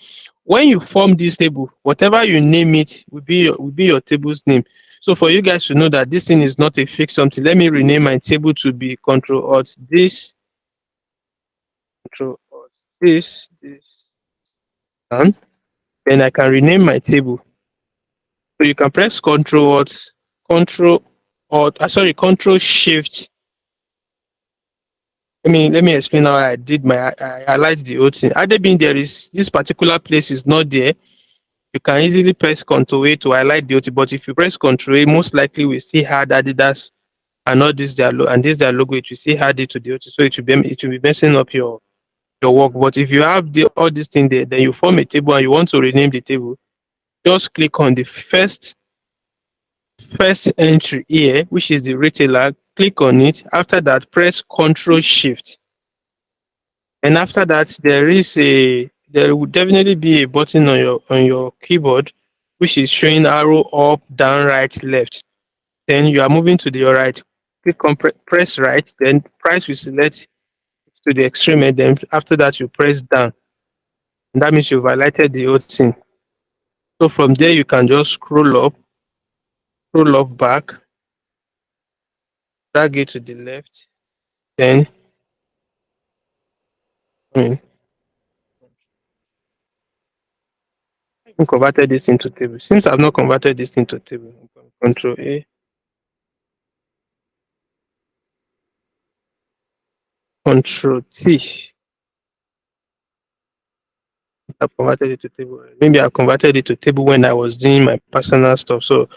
When you form this table, whatever you name it will be your table's name. So for you guys to know that this thing is not a fixed something, let me rename my table to be Control Alt this, Control Alt this, done. Then I can rename my table. So you can press Control Shift. Let me explain how I did I highlight the whole thing. Had there been there is this particular place is not there, you can easily press Ctrl A to highlight the whole thing. But if you press Ctrl A, most likely we still had Adidas and not this their logo. It will still add it to the whole thing. So it will be messing up your work. But if you have all this thing there, then you form a table and you want to rename the table, just click on the first entry here, which is the retailer. Click on it. After that, press Control Shift. And after that, there will definitely be a button on your keyboard, which is showing arrow up, down, right, left. Then you are moving to the right. Click on press right. Then price will select to the extreme, and then after that you press down. And that means you've highlighted the whole thing. So from there you can just scroll up back, drag it to the left. Then I mean, I converted this into table. Since I've not converted this into table, Control A, Control T. I've converted it to table. Maybe I converted it to table when I was doing my personal stuff. So,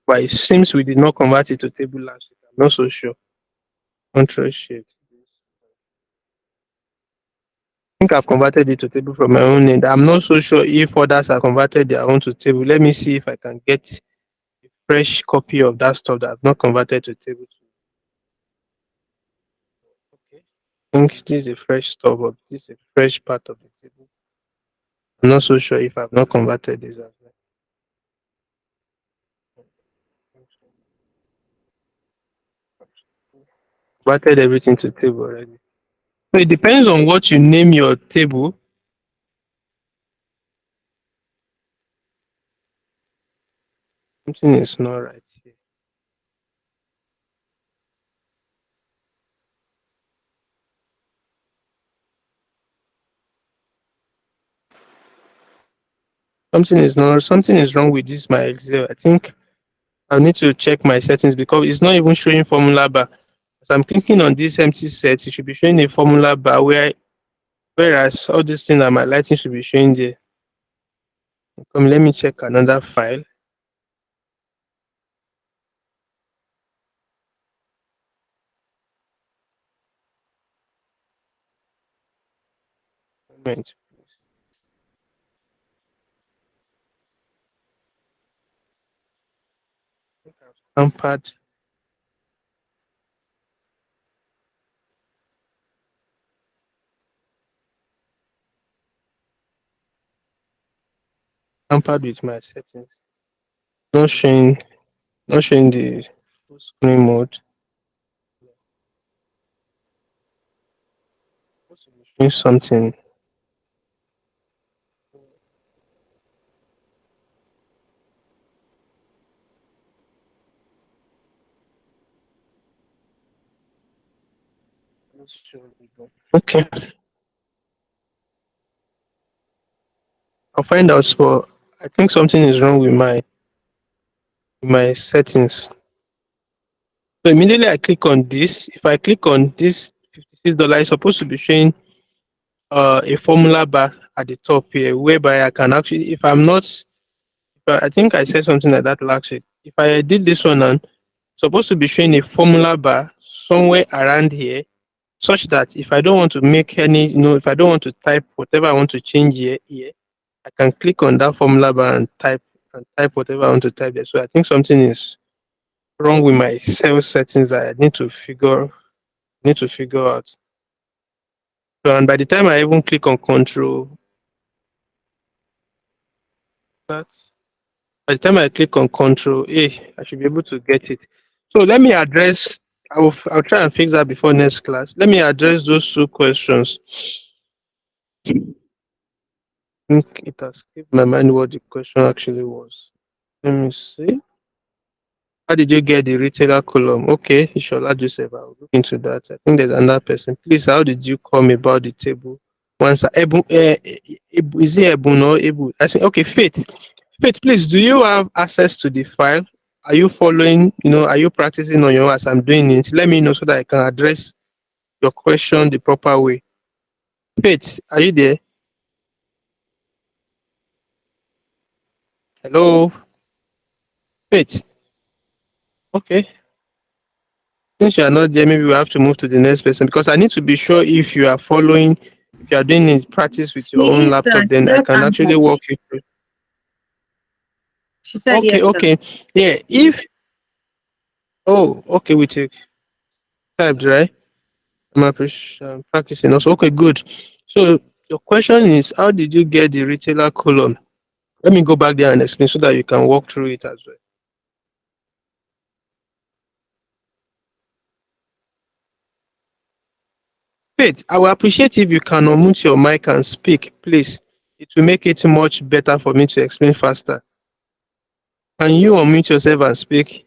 but it seems we did not convert it to table last week. I'm not so sure. Control shift. I think I've converted it to table from my own end. I'm not so sure if others have converted their own to table. Let me see if I can get a fresh copy of that stuff that I've not converted to table. Okay. I think this is a fresh stuff, but this is a fresh part of the table. I'm not so sure if I've not converted this as well. Converted everything to table already. So it depends on what you name your table. Something is not right here. Something is wrong with this my Excel. I think I need to check my settings because it's not even showing formula bar. As I'm clicking on this empty set, it should be showing a formula bar whereas all these things that my lighting should be showing there. Come, let me check another file. Moment, please. Tampered tampered with my settings. Not showing not showing the full screen mode. Supposed to be showing something. Okay. I'll find out, but I think something is wrong with my settings. So immediately I click on this. If I click on this $56, it's supposed to be showing a formula bar at the top here, whereby I can actually, if I'm not, I think I said something like that last week. If I did this one and supposed to be showing a formula bar somewhere around here, such that if I don't want to make any, if I don't want to type whatever I want to change here, I can click on that formula bar and type whatever I want to type there. So I think something is wrong with my cell settings that I need to figure out. So, and by the time I even click on control, that's by the time I click on control A, I should be able to get it. So let me address. I'll try and fix that before next class. Let me address those two questions. I think it has skipped my mind what the question actually was. Let me see. How did you get the retailer column? Okay, Ishola Joseph, I'll look into that. I think there's another person. Please, how did you come about the table? Once is it Ebun or Ebu? I think okay, Faith. Faith, please, do you have access to the file? Are you following, are you practicing on your own as I'm doing it? Let me know so that I can address your question the proper way. Faith, are you there? Hello? Faith. Okay. Since you are not there, maybe we have to move to the next person because I need to be sure if you are following, if you are doing it practice with your She own is, laptop, she then I just can actually answered. walk you through. She said Okay, yes, sir. okay. Yeah, okay, we take typed, right? I'm practicing also. Okay, good. So your question is, how did you get the retailer column? Let me go back there and explain so that you can walk through it as well. Faith, I will appreciate if you can unmute your mic and speak, please. It will make it much better for me to explain faster. Can you unmute yourself and speak?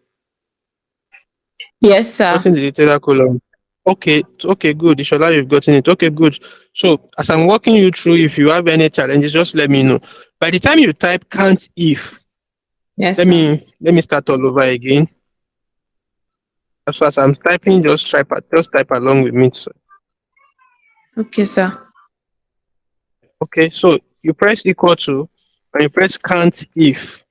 Yes, sir. Gotten the retailer column. Okay, good. Ishola, you've gotten it. Okay, good. So as I'm walking you through, if you have any challenges, just let me know. By the time you type count if, Yes, let sir. me start all over again. As I'm typing, just type along with me. So, Okay, sir. okay, so you press equal to, and you press count if.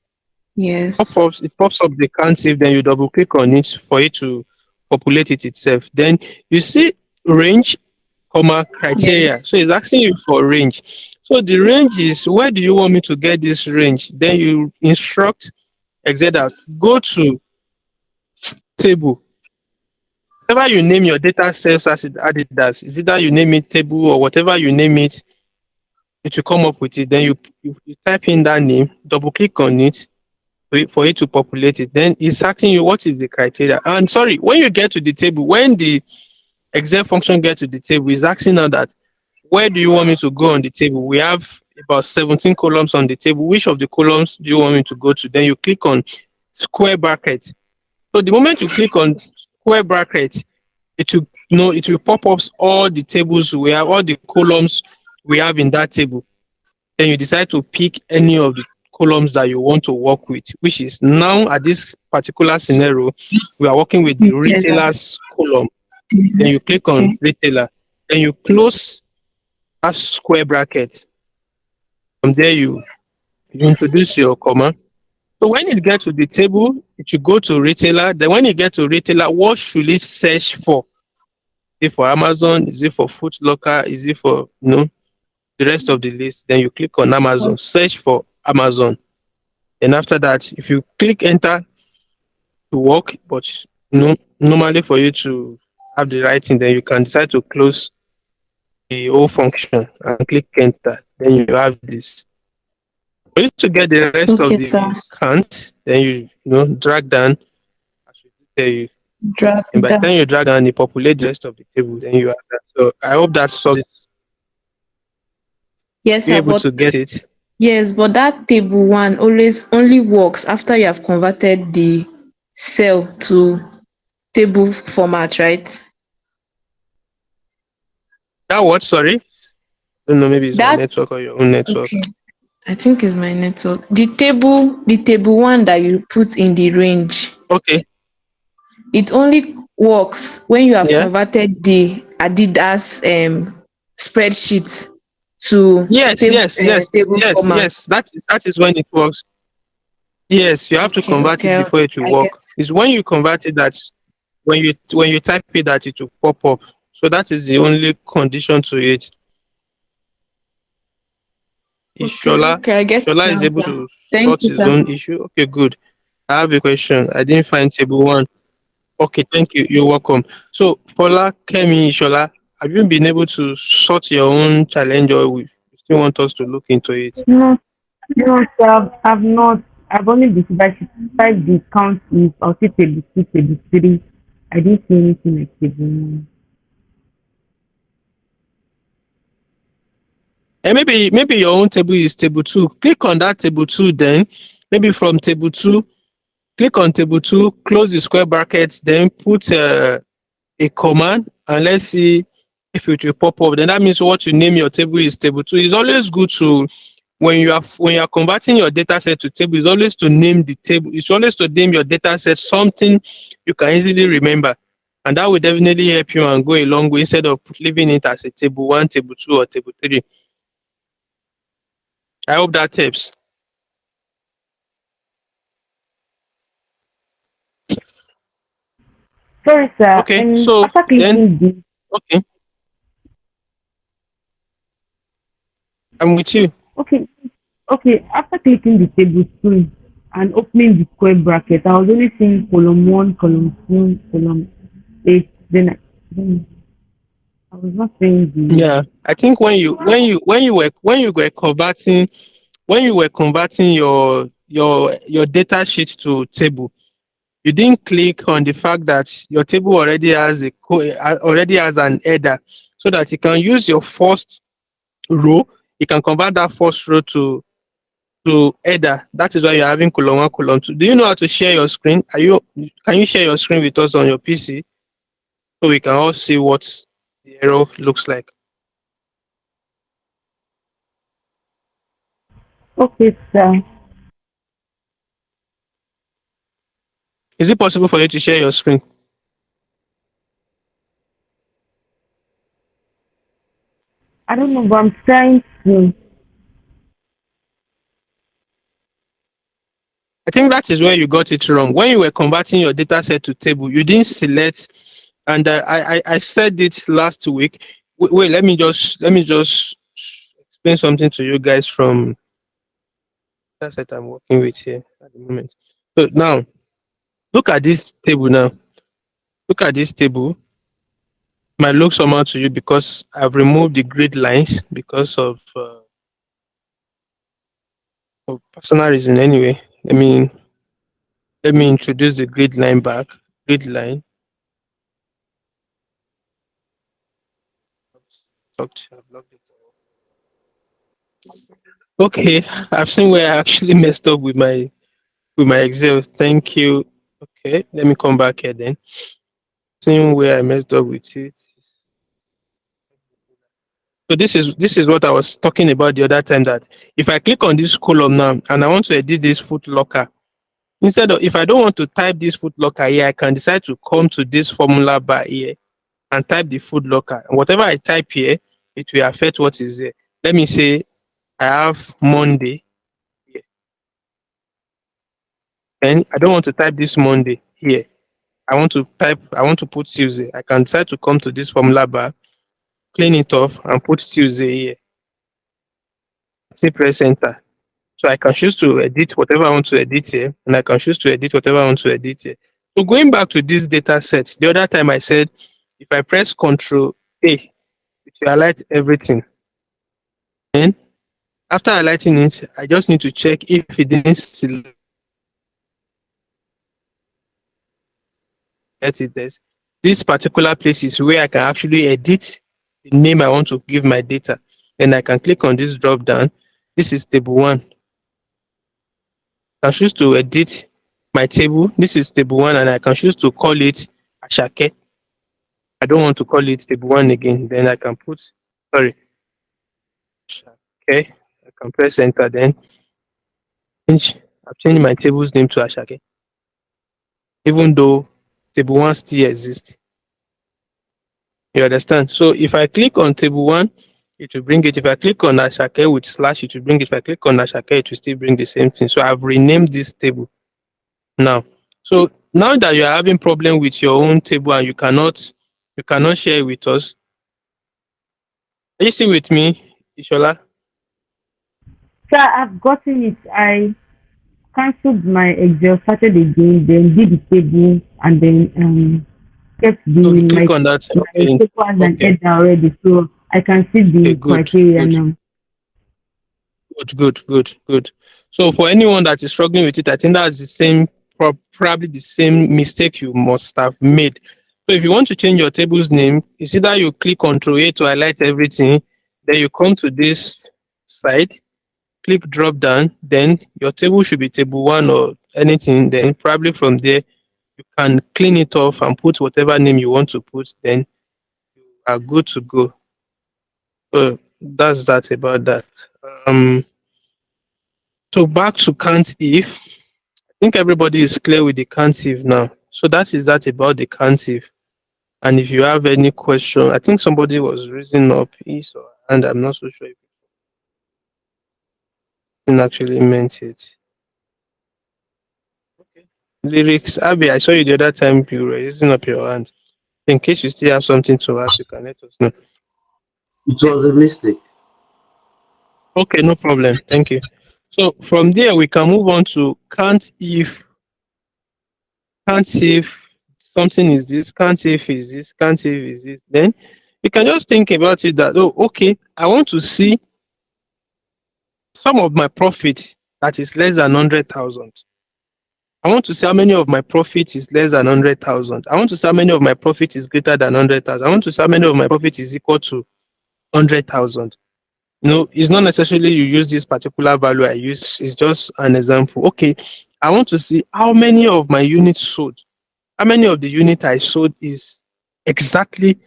Yes. It pops up the count if, then you double click on it for it to populate it itself. Then you see range, comma, criteria. Yes. So it's asking you for range. So the range is, where do you want me to get this range? Then you instruct exec out, go to table. Whatever you name your data sets as it added as, is either you name it table or whatever you name it, it will come up with it. Then you type in that name, double click on it for it to populate it. Then it's asking you what is the criteria. And sorry, when you get to the table, when the exec function gets to the table, it's asking now that where do you want me to go on the table? We have about 17 columns on the table. Which of the columns do you want me to go to? Then you click on square bracket. So the moment you click on square bracket, it will it will pop up all the tables we have, all the columns we have in that table. Then you decide to pick any of the columns that you want to work with, which is now at this particular scenario, we are working with the Retailer. retailers column. Then you click on Okay. retailer. Then you close that square bracket. From there, you introduce your comma. So when it gets to the table, it should go to retailer. Then when you get to retailer, what should it search for? Is it for Amazon? Is it for Foot Locker? Is it for the rest of the list? Then you click on Amazon, search for Amazon. And after that, if you click enter to work, but normally for you to have the right thing, then you can decide to close the whole function and click enter. Then you have this. For you to get the rest of Okay, sir. the count, then you drag down. I should tell you. Drag And it by the down. time you drag down, it populate the rest of the table. Then you have that. So I hope that solves it. Yes, You're sir. able But to get it. yes, but that table one always only works after you have converted the cell to table format, right? That what? Sorry. I don't know. Maybe it's my That network or your own network. okay. I think it's my network. The table one that you put in the range, Okay. it only works when you have Yeah. converted the Adidas spreadsheet to Yes. Yes. Yes. table Yes. format. Yes. That is when it works. Yes, you have to Okay, convert okay, it before it will I get. work. It's when you convert it that when you type it that it will pop up. So that is the only condition to it. Is Okay, Shola okay, I get it Shola now, is able sir. to Thank sort you, his sir. own issue? Okay, good. I have a question. I didn't find table one. Okay, thank you. You're welcome. So Fola, Kemi, Shola, have you been able to sort your own challenge, or we still want us to look into it? No, no, sir, I've not. I've only decided the count is or table two, table three. I didn't see anything like table one. And maybe your own table is table two. Click on that table two, then maybe from table two, click on table two, close the square brackets, then put a command, and let's see if it will pop up. Then that means what you name your table is table two. It's always good to, when you are converting your data set to table, it's always to name the table. It's always to name your data set something you can easily remember. And that will definitely help you and go a long way instead of leaving it as a table one, table two, or table three. I hope that helps. Sorry, sir. Okay, And so after then, clicking the okay, I'm with you. okay, okay, after clicking the table two and opening the square bracket, I was only seeing column one, column two, column eight. Then I was not seeing the. Yeah, I think when you were converting your data sheet to table, you didn't click on the fact that your table already has an header, so that you can use your first row. You can convert that first row to header. That is why you're having column one, column two. Do you know how to share your screen? Can you share your screen with us on your PC so we can all see what the error looks like? Okay, sir. Is it possible for you to share your screen? I don't know, but I'm trying to. I think that is where you got it wrong. When you were converting your data set to table, you didn't select, and I said it last week. Wait, let me just explain something to you guys from data set I'm working with here at the moment. So now, look at this table now. Look at this table. It might look somehow to you because I've removed the grid lines because of personal reason anyway. Let me introduce the grid line back. Grid line. I've logged it. Okay, I've seen where I actually messed up with my Excel. Thank you. Okay, let me come back here then. Seeing where I messed up with it. So this is what I was talking about the other time, that if I click on this column now and I want to edit this foot locker, instead of, if I don't want to type this foot locker here, I can decide to come to this formula bar here and type the foot locker. And whatever I type here, it will affect what is there. Let me say I have Monday here. And I don't want to type this Monday here. I want to put Tuesday. I can decide to come to this formula bar, clean it off, and put Tuesday here. Say press enter. So I can choose to edit whatever I want to edit here, and I can choose to edit whatever I want to edit here. So going back to this data set, the other time I said, if I press Control A, it will highlight everything. And after highlighting it, I just need to check if it didn't select it. This particular place is where I can actually edit the name I want to give my data. Then I can click on this drop down. This is table 1. I can choose to edit my table. This is table 1, and I can choose to call it Ashake. I don't want to call it table 1 again. Then I can put, sorry, Ashake. I can press enter. Then I've changed my table's name to Ashake, even though table 1 still exists. You understand? So if I click on table 1, it will bring it. If I click on Ashake with slash, it will bring it. If I click on Ashake, it will still bring the same thing. So I've renamed this table now. So now that you're having problem with your own table and you cannot share it with us, are you still with me, Ishola? So I've gotten it. I cancelled my Excel, started again, then did the table, and then kept the So you my click on that. Okay. paper as an Okay. header already, so I can see the Okay, good, criteria good. now. Good. So for anyone that is struggling with it, I think that's the same, probably the same mistake you must have made. So if you want to change your table's name, it's either you click Control A to highlight everything, then you come to this side, click drop down, then your table should be table 1 or anything. Then probably from there, you can clean it off and put whatever name you want to put. Then you are good to go. So that's that about that. So back to count if. I think everybody is clear with the count if now. So that is that about the count if. And if you have any question, I think somebody was raising up his or and I'm not so sure if it actually meant it. Okay. Lyrics, Abby, I saw you the other time you were raising up your hand. In case you still have something to ask, you can let us know. It was a mistake. Okay, no problem. Thank you. So from there we can move on to count if something is this, can't if is this, can't if is this. Then you can just think about it that, oh, okay, I want to see some of my profit that is less than 100,000. I want to see how many of my profit is less than 100,000. I want to see how many of my profit is greater than 100,000. I want to see how many of my profit is equal to 100,000. It's not necessarily you use this particular value I use. It's just an example. Okay, I want to see how many of my units sold. How many of the unit I sold is exactly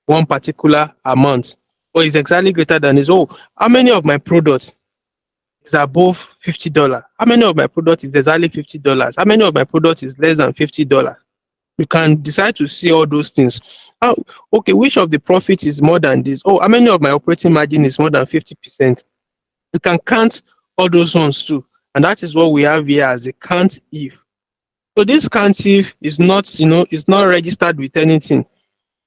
one particular amount, or is exactly greater than this? Oh, how many of my products is above $50? How many of my products is exactly $50? How many of my products is less than $50? You can decide to see all those things. Okay, which of the profit is more than this? Oh, how many of my operating margin is more than 50%? You can count all those ones too. And that is what we have here as a count if. So this count if is not, is not registered with anything.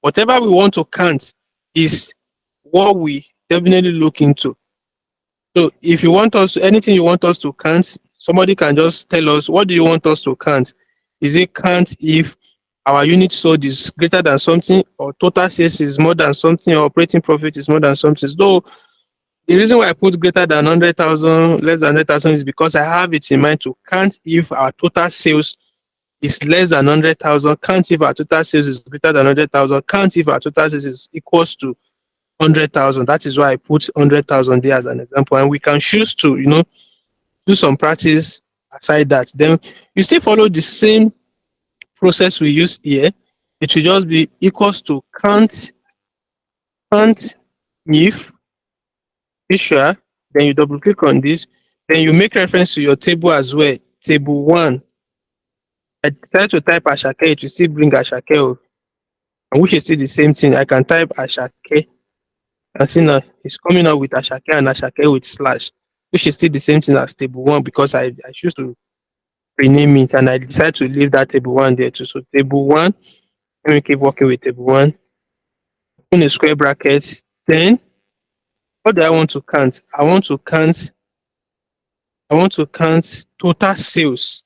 Whatever we want to count is what we definitely look into. So if you want us to, anything you want us to count, somebody can just tell us, what do you want us to count? Is it count if our unit sold is greater than something, or total sales is more than something, or operating profit is more than something? So the reason why I put greater than 100,000, less than 100,000 is because I have it in mind to count if our total sales is less than 100,000, count if our total sales is greater than 100,000, count if our total sales is equals to 100,000. That is why I put 100,000 there as an example. And we can choose to, do some practice aside that. Then you still follow the same process we use here. It will just be equals to count if, be sure, then you double click on this, then you make reference to your table as well. Table 1. I try to type Ashake, it will still bring Ashake, and which is still the same thing. I can type Ashake, and see now it's coming out with Ashake and Ashake with slash, which is still the same thing as table 1, because I choose to rename it, and I decide to leave that table 1 there too. So table 1, let me keep working with table 1. Open a square bracket. Then what do I want to count? I want to count total sales.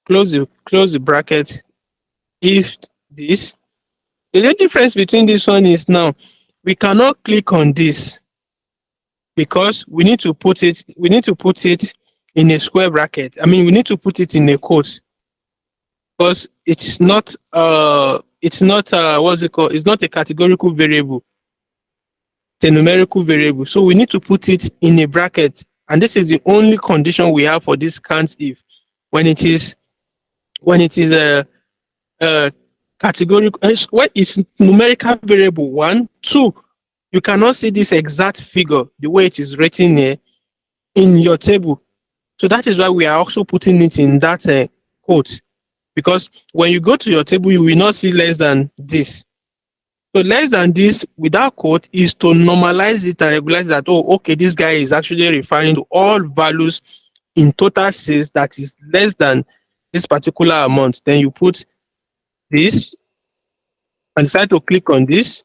Close the bracket. If this, the only difference between this one is now we cannot click on this because we need to put it in a square bracket. I mean, we need to put it in a quote, because it's not what's it called? It's not a categorical variable. It's a numerical variable. So we need to put it in a bracket. And this is the only condition we have for this count if. When it is a categorical, when it's numerical variable 1, 2, you cannot see this exact figure the way it is written here in your table. So that is why we are also putting it in that quote. Because when you go to your table, you will not see less than this. So less than this without quote is to normalize it and regularize that, oh, okay, this guy is actually referring to all values in total sales that is less than this particular amount. Then you put this and decide to click on this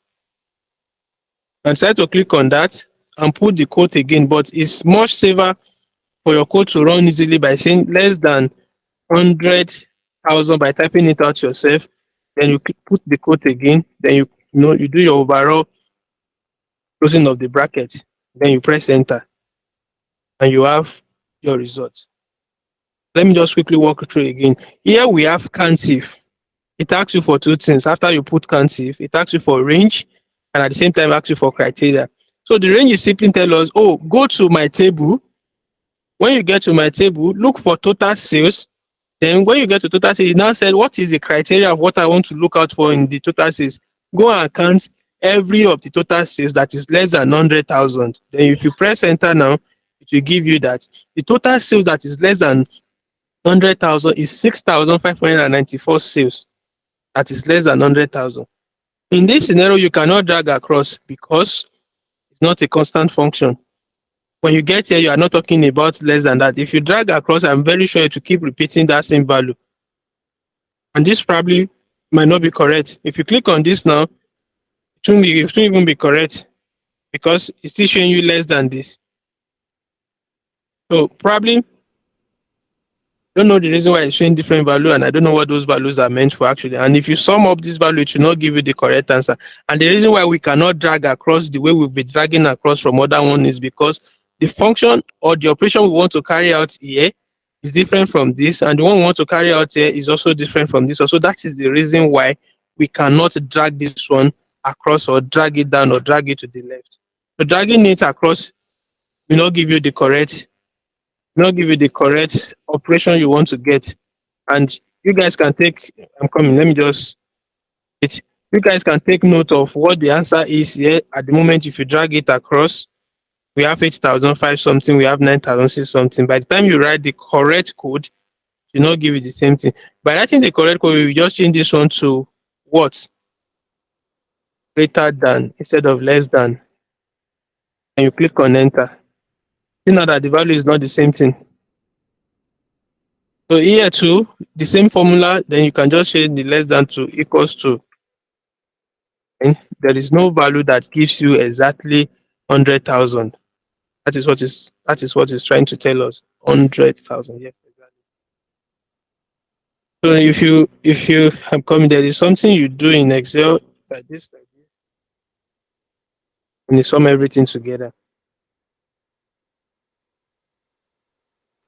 and decide to click on that and put the quote again. But it's much safer for your code to run easily by saying less than 100,000 by typing it out yourself. Then you put the quote again. Then you do your overall closing of the bracket. Then you press enter, and you have your result. Let me just quickly walk through again. Here we have count if. It asks you for two things. After you put count if, it asks you for range, and at the same time asks you for criteria. So the range is simply tell us, oh, go to my table. When you get to my table, look for total sales. Then when you get to total sales, it now said, what is the criteria of what I want to look out for in the total sales? Go and count every of the total sales that is less than 100,000. Then if you press enter now, it will give you that. The total sales that is less than 100,000 is 6,594 sales. That is less than 100,000. In this scenario, you cannot drag across because it's not a constant function. When you get here, you are not talking about less than that. If you drag across, I'm very sure to keep repeating that same value. And this probably might not be correct. If you click on this now, it won't even be correct because it's still showing you less than this. So probably don't know the reason why it's showing different value, and I don't know what those values are meant for actually. And if you sum up this value, it should not give you the correct answer. And the reason why we cannot drag across the way we've been dragging across from other one is because the function or the operation we want to carry out here is different from this, and the one we want to carry out here is also different from this. So that is the reason why we cannot drag this one across or drag it down or drag it to the left. So dragging it across will not give you the correct operation you want to get. And you guys can take, I'm coming, let me just, you guys can take note of what the answer is here. At the moment, if you drag it across, we have 8,005 something, we have 9,006 something. By the time you write the correct code, it will not give you the same thing. By writing the correct code, we just change this one to what? Greater than instead of less than. And you click on enter. See now that the value is not the same thing. So here too, the same formula, then you can just change the less than to equals to. And there is no value that gives you exactly 100,000. That is what is trying to tell us. 100,000. Yes, exactly. So if you have come, there is something you do in Excel like this, and you sum everything together.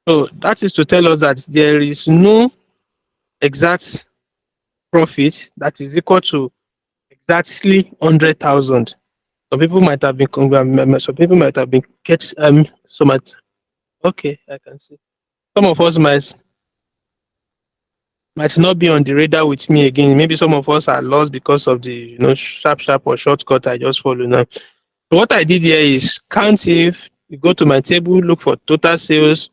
So that is to tell us that there is no exact profit that is equal to exactly 100,000. Some people might have been get so much. Okay, I can see. Some of us might not be on the radar with me again. Maybe some of us are lost because of the sharp or shortcut I just follow now. So what I did here is count if you go to my table, look for total sales,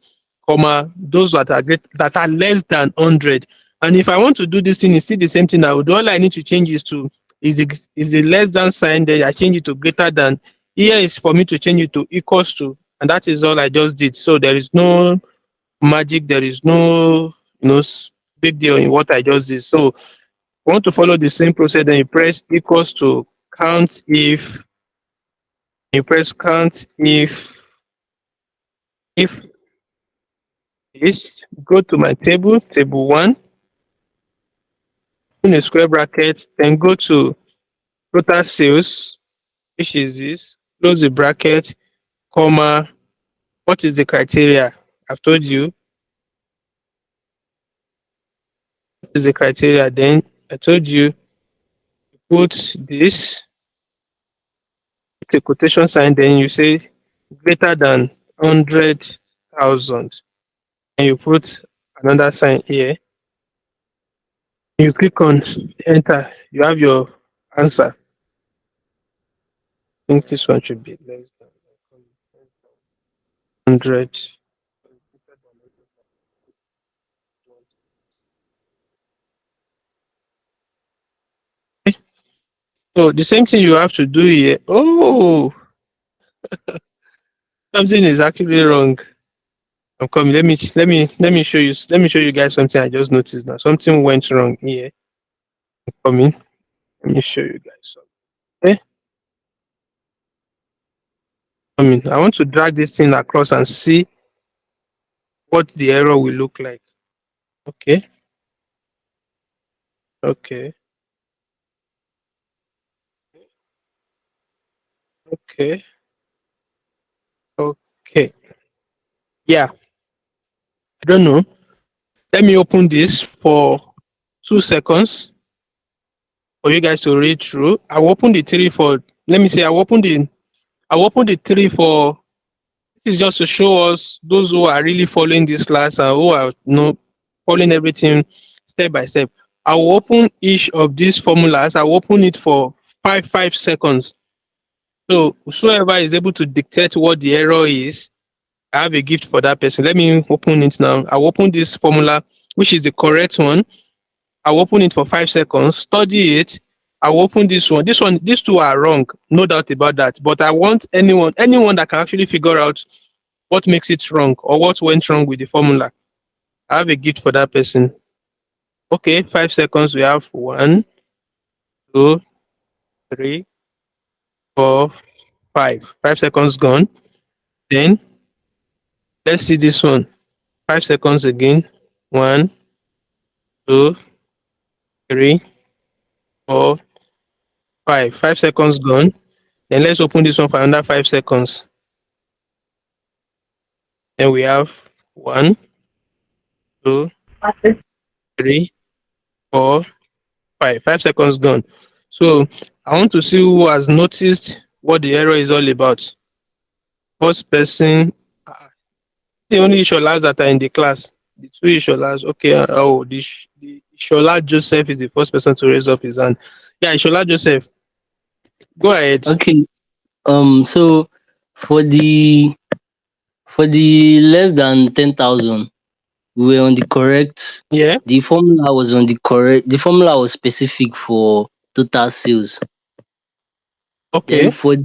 comma, those that are great that are less than 100. And if I want to do this thing, it's still the same thing I would do. All I need to change is the less than sign, then I change it to greater than. Here is for me to change it to equals to, and that is all I just did. So there is no magic, there is no big deal in what I just did. So I want to follow the same process, then you press equals to count if you press count if this, go to my table one, in a square bracket, then go to total sales, which is this, close the bracket, comma, what is the criteria? I've told you what is the criteria. Then I told you put this, put a quotation sign, then you say greater than 100,000, and you put another sign here. You click on enter, you have your answer. I think this one should be less than 100. So the same thing you have to do here. Oh, something is actually wrong. I'm coming. Let me show you. Let me show you guys something I just noticed now. Something went wrong here. I'm coming. Let me show you guys something. Okay. I want to drag this thing across and see what the error will look like. Okay. Okay. Okay. Okay. Yeah. I don't know. Let me open this for 2 seconds for you guys to read through. I'll open the three for. Let me say I'll open the three for. This is just to show us those who are really following this class and who are following everything step by step. I will open each of these formulas. I will open it for 5 seconds. So whoever is able to dictate what the error is, I have a gift for that person. Let me open it now. I'll open this formula, which is the correct one. I'll open it for 5 seconds, study it. I'll open this one. These two are wrong, no doubt about that. But I want anyone that can actually figure out what makes it wrong or what went wrong with the formula. I have a gift for that person. Okay, 5 seconds. We have 1, 2, 3, 4, 5. 5 seconds gone. Then let's see this one. 5 seconds again. 1, 2, 3, 4, 5. 5 seconds gone. Then let's open this one for another 5 seconds. Then we have 1, 2, 3, 4, 5. 5 seconds gone. So I want to see who has noticed what the error is all about. First person, the only Isholas that are in the class, the two Isholas. Okay, the Ishola Joseph is the first person to raise up his hand. Yeah, Ishola Joseph, go ahead. Okay. So for the less than 10,000, we were on the correct. Yeah, The formula was on the correct. The formula was specific for total sales. Then okay, for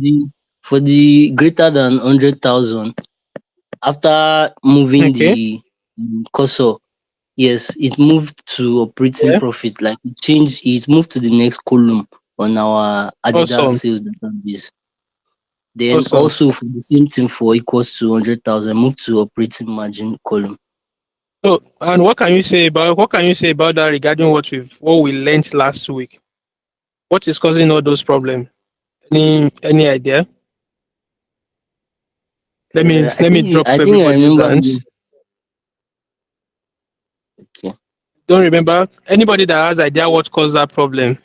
the greater than 100,000, After moving Okay. the cursor, yes, it moved to operating Yeah. profit. Like it moved to the next column on our Adidas Awesome. sales database. Then Awesome. also for the same thing for equals to 100,000, move to operating margin column. So, and what can you say about that regarding what we learned last week? What is causing all those problems? Any idea? Let me drop I think I everybody's remember. hands. Okay. Don't remember anybody that has idea what caused that problem. I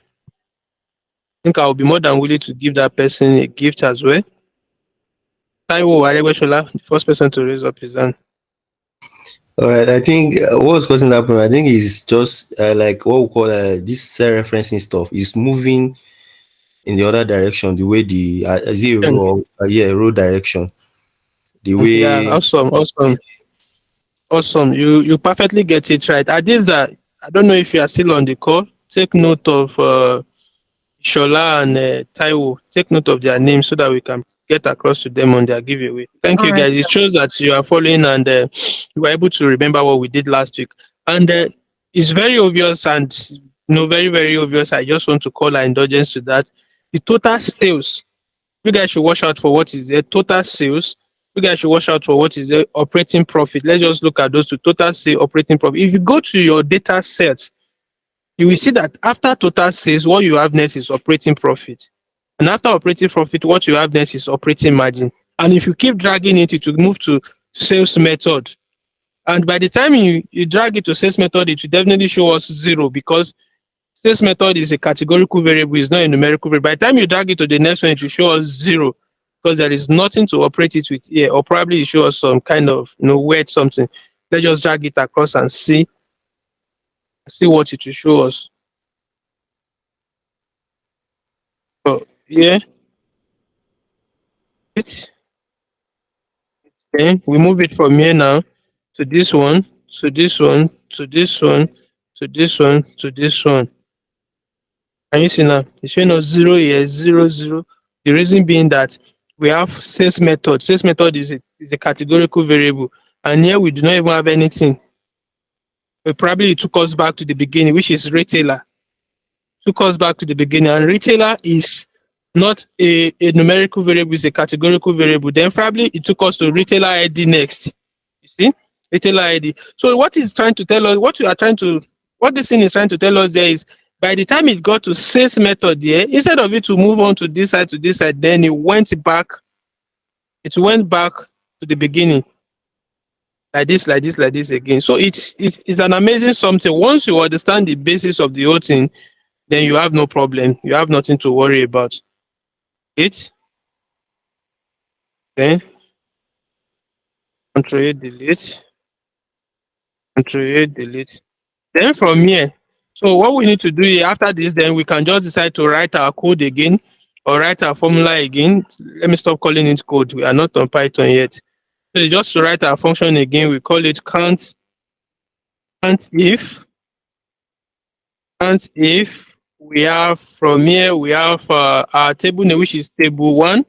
think I'll be more than willing to give that person a gift as well. Taiwo Aregbesola, the first person to raise up his hand. All right, I think what's causing that problem, I think is just like what we call this self-referencing stuff is moving in the other direction, the way the is it a And row, yeah, row direction, the yeah, way. awesome. You perfectly get it right. Adiza, I don't know if you are still on the call. Take note of Shola and Taiwo. Take note of their names so that we can get across to them on their giveaway. Thank All you, right, guys. It sir. shows that you are following and you were able to remember what we did last week. And it's very obvious and very, very obvious. I just want to call our indulgence to that. The total sales, you guys should watch out for what is the total sales. You guys should watch out for what is the operating profit. Let's just look at those two: total sale, operating profit. If you go to your data sets, you will see that after total sales, what you have next is operating profit. And after operating profit, what you have next is operating margin. And if you keep dragging it, it will move to sales method. And by the time you drag it to sales method, it will definitely show us zero because sales method is a categorical variable, it's not a numerical variable. By the time you drag it to the next one, it will show us zero because there is nothing to operate it with here, or probably it show us some kind of weird something. Let's just drag it across and see what it will show us. So yeah, then we move it from here now to this one, to this one, to this one, to this one, to this one. Can you see now? It's showing us zero here, zero, zero. The reason being that we have sales method. Sales method is a categorical variable. And here we do not even have anything. Probably it took us back to the beginning, which is retailer. Took us back to the beginning. And retailer is not a numerical variable, it's a categorical variable. Then probably it took us to retailer ID next. You see? Retailer ID. So what is trying to tell us, what this thing is trying to tell us there is by the time it got to sales method there, instead of it to move on to this side, then it went back to the beginning. Like this, like this, like this again. So it's an amazing something. Once you understand the basis of the whole thing, then you have no problem. You have nothing to worry about. It. Then Control A, delete. Control A, delete. Then from here, so what we need to do here after this, then we can just decide to write our code again or write our formula again. Let me stop calling it code. We are not on Python yet. So just to write our function again, we call it count if. Count if we have from here, we have our table name, which is table one.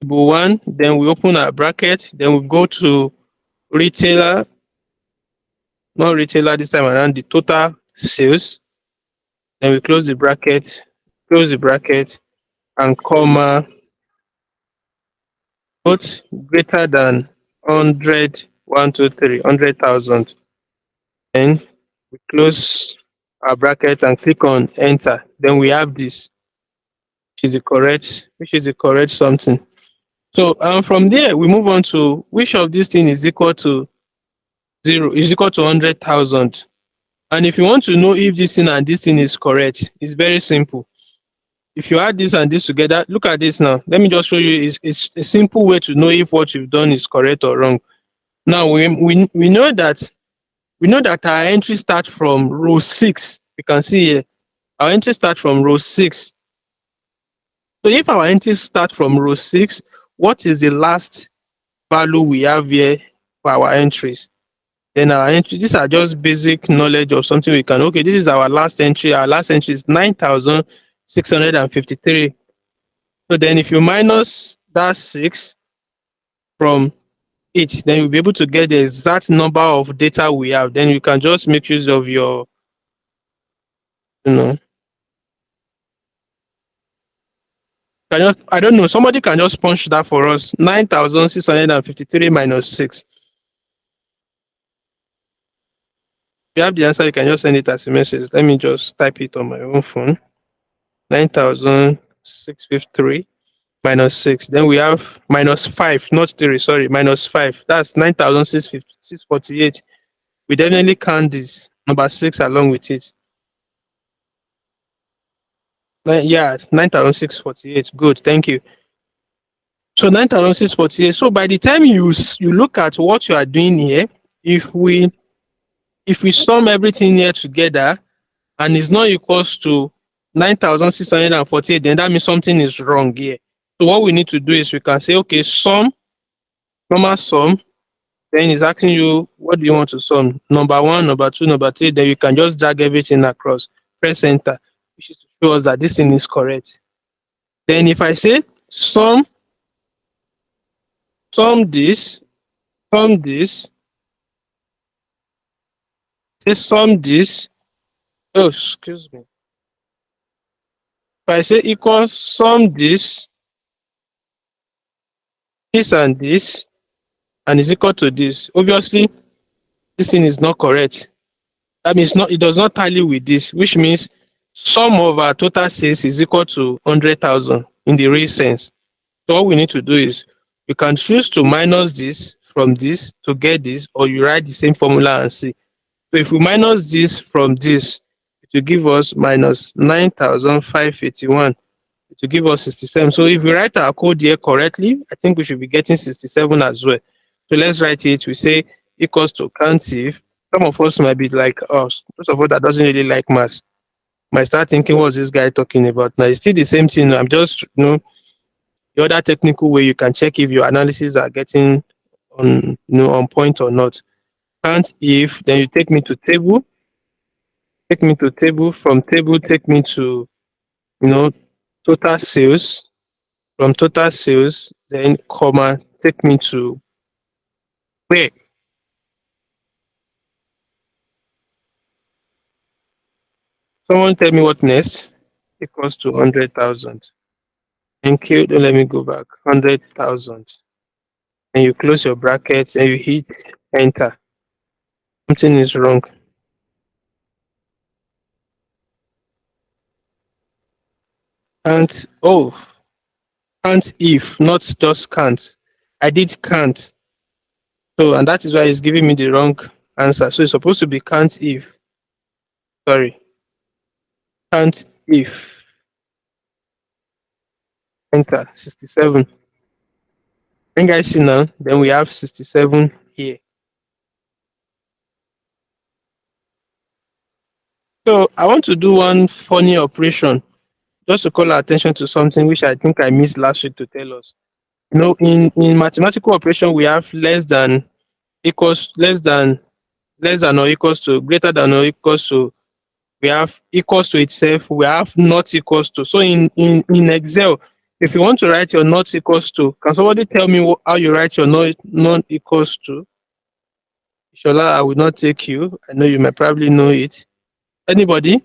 Table one. Then we open our bracket. Then we go to retailer, not retailer this time around, the total sales. Then we close the bracket, and comma, both greater than 100, 1, 2, 3, 100,000. Then we close our bracket and click on enter. Then we have this, which is the correct something. So from there, we move on to which of these things is equal to 0, is equal to 100,000. And if you want to know if this thing and this thing is correct, it's very simple. If you add this and this together, look at this now. Let me just show you. It's a simple way to know if what you've done is correct or wrong. Now we know that our entry starts from row 6. You can see here our entry starts from row 6. So if our entries start from row 6, what is the last value we have here for our entries? Then our entry, these are just basic knowledge of something we can, okay, this is our last entry. Our last entry is 9,653. So then if you minus that 6, from it, then you'll be able to get the exact number of data we have. Then you can just make use of your, you know, I don't know, somebody can just punch that for us. 9,653 minus 6. If you have the answer, you can just send it as a message. Let me just type it on my own phone. 9,653 minus 6. Then we have minus 5, not 3, sorry, minus 5. That's 9,648. We definitely count this number 6 along with it. Yeah, 9,648. Good, thank you. So 9,648. So by the time you look at what you are doing here, if we sum everything here together and it's not equals to 9,648, then that means something is wrong here. So what we need to do is we can say, okay, sum, normal sum, then it's asking you, what do you want to sum? Number 1, number 2, number 3, then you can just drag everything across, press enter, which is to show us that this thing is correct. Then if I say sum this, sum this, say sum this, oh, excuse me. If I say equal sum this and this, and is equal to this, obviously this thing is not correct. That means it does not tally with this, which means sum of our total sales is equal to 100,000 in the real sense. So all we need to do is you can choose to minus this from this to get this, or you write the same formula and see. So if we minus this from this, it will give us minus 9,581. It will give us 67. So if we write our code here correctly, I think we should be getting 67 as well. So let's write it. We say equals to count if. Some of us might be like us. Those of us that doesn't really like maths might start thinking, what's this guy talking about? Now it's still the same thing. I'm just, the other technical way you can check if your analysis are getting on point or not. Count if, then you take me to table. Take me to table. From table, take me to total sales. From total sales, then comma, take me to where? Someone tell me what next? Equals to 100,000. Thank you. Don't let me go back. 100,000. And you close your brackets and you hit enter. Something is wrong. Can't. Can't if, not just can't. I did can't. So, and that is why it's giving me the wrong answer. So it's supposed to be can't if. Sorry. Can't if. Enter. 67. And guys see now, then we have 67 here. So I want to do one funny operation just to call our attention to something which I think I missed last week to tell us. In mathematical operation, we have less than, equals, less than or equals to, greater than or equals to, we have equals to itself, we have not equals to. So in Excel, if you want to write your not equals to, can somebody tell me how you write your not equals to? Shola, I will not take you. I know you might probably know it. Anybody? I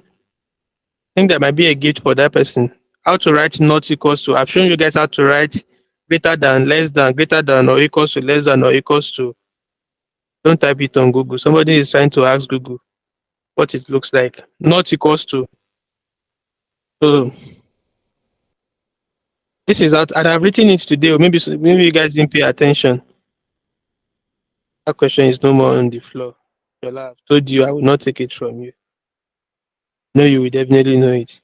think there might be a gift for that person. How to write not equals to. I've shown you guys how to write greater than, less than, greater than or equals to, less than or equals to. Don't type it on Google. Somebody is trying to ask Google what it looks like. Not equals to. So this is out, and I've written it today, or maybe you guys didn't pay attention. That question is no more on the floor. Shola, I've told you I will not take it from you. No, you will definitely know it.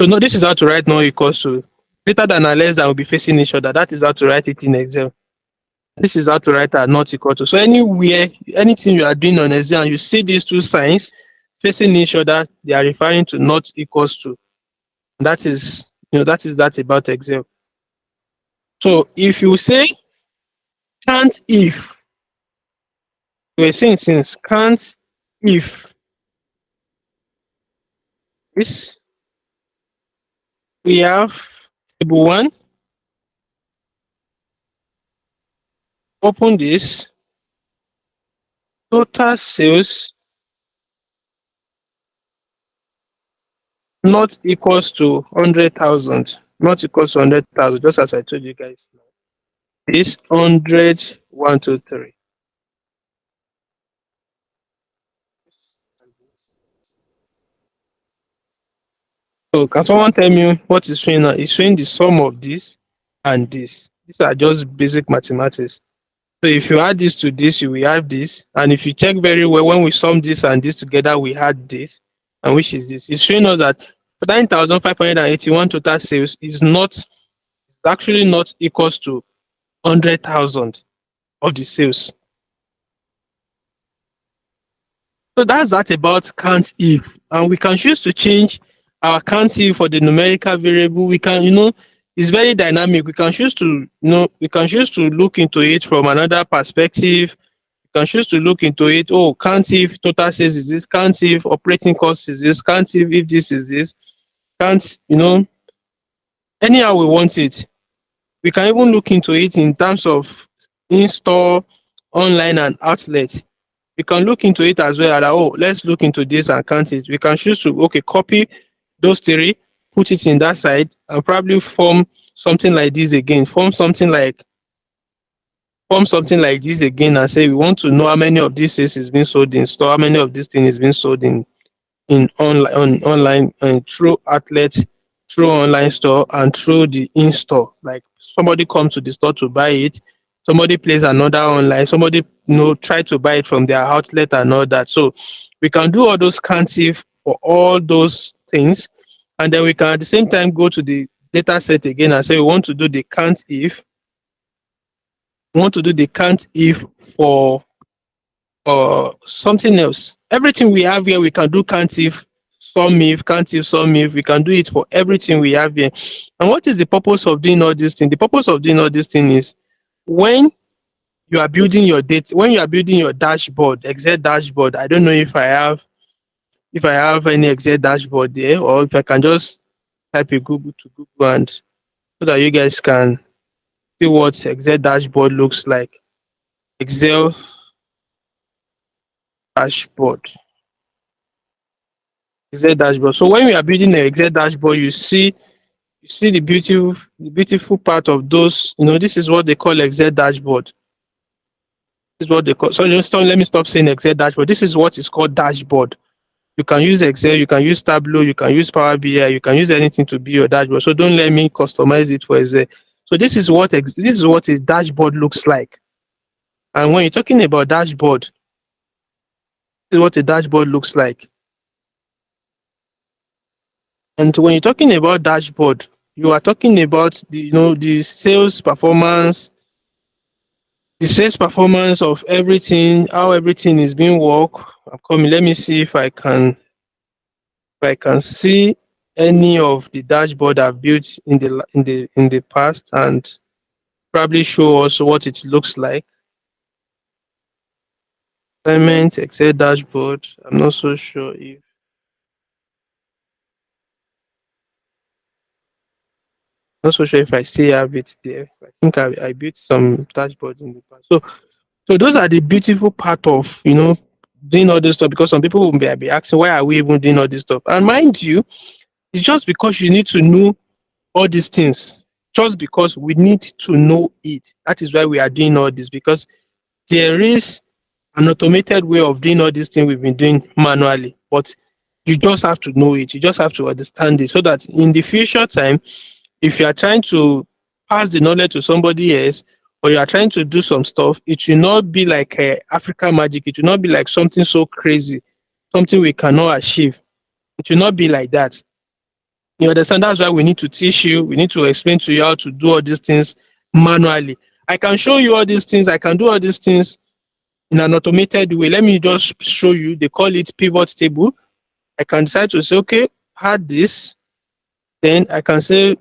So no, this is how to write not equals to. Greater than and less than will be facing each other. That is how to write it in Excel. This is how to write a not equal to. So anywhere, anything you are doing on Excel and you see these two signs facing each other, they are referring to not equals to. That is, that about Excel. So if you say can't if, we're saying since can't if this, we have table 1, Open this. Total sales not equals to 100,000. Not equals to 100,000, just as I told you guys. This 100, 1, 2, 3. So can someone tell me what is showing now? It's showing the sum of this and this. These are just basic mathematics. So if you add this to this, you will have this. And if you check very well, when we sum this and this together, we had this. And which is this? It's showing us that 9,581 total sales is not actually not equals to 100,000 of the sales. So that's that about count if, and we can choose to change our count if for the numerical variable. We can, it's very dynamic. We can choose to, we can choose to look into it from another perspective. We can choose to look into it. Oh, count if total sales is this, count if operating cost is this, count if this is this, count, anyhow we want it. We can even look into it in terms of in-store, online, and outlet. We can look into it as well. That, oh, let's look into this and count it. We can choose to, okay, copy those three, put it in that side, and probably form something like this again. Form something like this again, and say we want to know how many of these things is being sold in store, how many of these things is being sold in online and through outlet, through online store, and through the in-store. Like somebody comes to the store to buy it, somebody plays another online, somebody try to buy it from their outlet and all that. So we can do all those count if for all those things, and then we can at the same time go to the data set again and say we want to do the count if. We want to do the count if for something else. Everything we have here, we can do count if, sum if, count if, sum if. We can do it for everything we have here. And what is the purpose of doing all this thing? The purpose of doing all this thing is when you are building your data, when you are building your dashboard, Excel dashboard. I don't know if I have any Excel dashboard there, or if I can just type a Google to Google and so that you guys can see what Excel dashboard looks like. Excel dashboard. Excel dashboard. So when we are building an Excel dashboard, you see the beautiful part of those. This is what they call Excel dashboard. This is what they call. So let me stop saying Excel dashboard. This is what is called dashboard. You can use Excel, you can use Tableau, you can use Power BI, you can use anything to be your dashboard. So don't let me customize it for Excel. So this is what a dashboard looks like. And when you're talking about dashboard, this is what a dashboard looks like. And when you're talking about dashboard, you are talking about the sales performance, of everything, how everything is being worked. I'm coming. Let me see if I can see any of the dashboard I've built in the past and probably show us what it looks like. Assignment, Excel dashboard. I'm not so sure if I still have it there. I think I built some dashboard in the past. So those are the beautiful part of doing all this stuff, because some people will be asking, why are we even doing all this stuff? And mind you, it's just because you need to know all these things. Just because we need to know it. That is why we are doing all this, because there is an automated way of doing all these things we've been doing manually. But you just have to know it. You just have to understand it, so that in the future time, if you are trying to pass the knowledge to somebody else, or you are trying to do some stuff, it will not be like African magic. It will not be like something so crazy, something we cannot achieve. It will not be like that. You understand? That's why we need to teach you. We need to explain to you how to do all these things manually. I can show you all these things. I can do all these things in an automated way. Let me just show you. They call it pivot table. I can decide to say, okay, add this. Then I can say,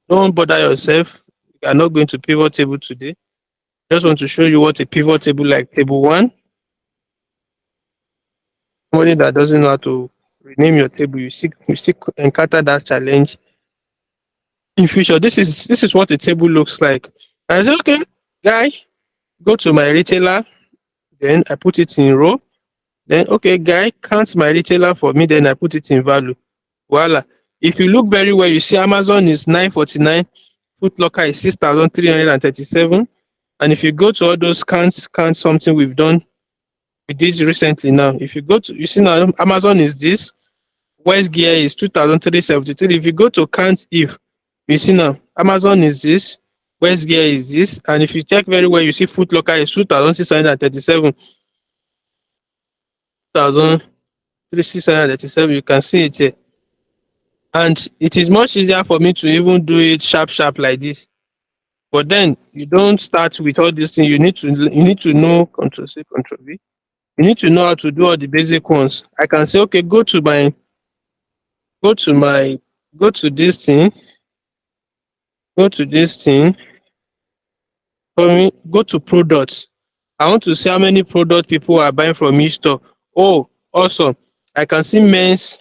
don't bother yourself. You are not going to pivot table today. Just want to show you what a pivot table like table 1. Somebody that doesn't know how to rename your table, you still encounter that challenge in future. This is what a table looks like. And I say, okay, guy, go to my retailer, then I put it in row. Then, okay, guy, count my retailer for me, then I put it in value. Voila. If you look very well, you see Amazon is 949, Foot Locker is 6,337. And if you go to all those count something we did recently now. If you go to, you see now, Amazon is this, West Gear is 2,373. If you go to count if, you see now, Amazon is this, West Gear is this, and if you check very well, you see Foot Locker is 2,637. 2,637, you can see it here. And it is much easier for me to even do it sharp like this. But then you don't start with all these things. You need to know Control C, Control V. You need to know how to do all the basic ones. I can say, okay, go to this thing, for me, go to products. I want to see how many products people are buying from each store. Oh, awesome. I can see men's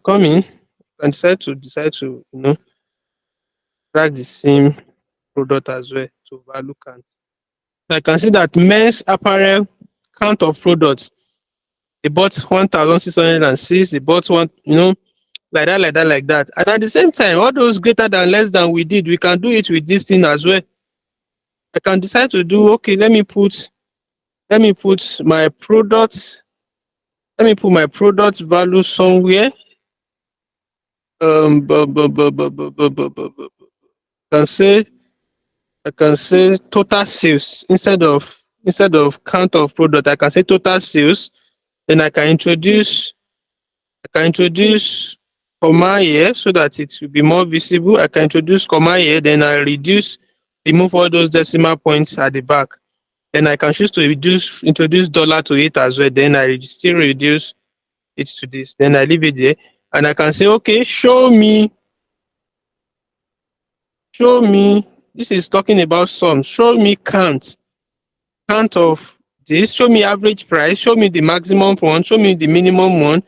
coming and decide to track the same product as well to value count. I can see that men's apparel count of products. They bought 1,606. They bought one, like that. And at the same time, all those greater than, less than we did, we can do it with this thing as well. I can decide to do, okay, let me put my products. Let me put my product value somewhere. I can say total sales instead of count of product. I can say total sales. Then I can introduce comma here so that it will be more visible. I can introduce comma here. Then I remove all those decimal points at the back. Then I can choose to introduce dollar to it as well. Then I still reduce it to this. Then I leave it there. And I can say, okay, show me. This is talking about sum. Show me count of this. Show me average price. Show me the maximum one. Show me the minimum one.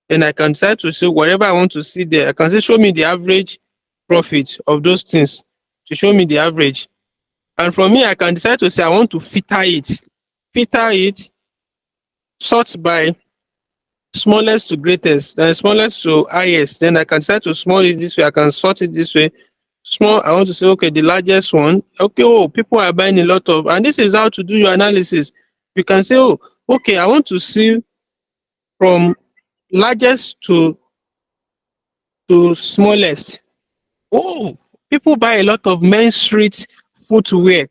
Then I can decide to see whatever I want to see there. I can say, show me the average profit of those things to show me the average. And from here, I can decide to say I want to filter it, sort by smallest to greatest, then smallest to highest. Then I can decide to small it this way. I can sort it this way. Small, I want to say, okay, the largest one. Okay, oh, people are buying a lot of, and this is how to do your analysis. You can say, oh, okay, I want to see from largest to smallest. Oh, people buy a lot of men's street footwear.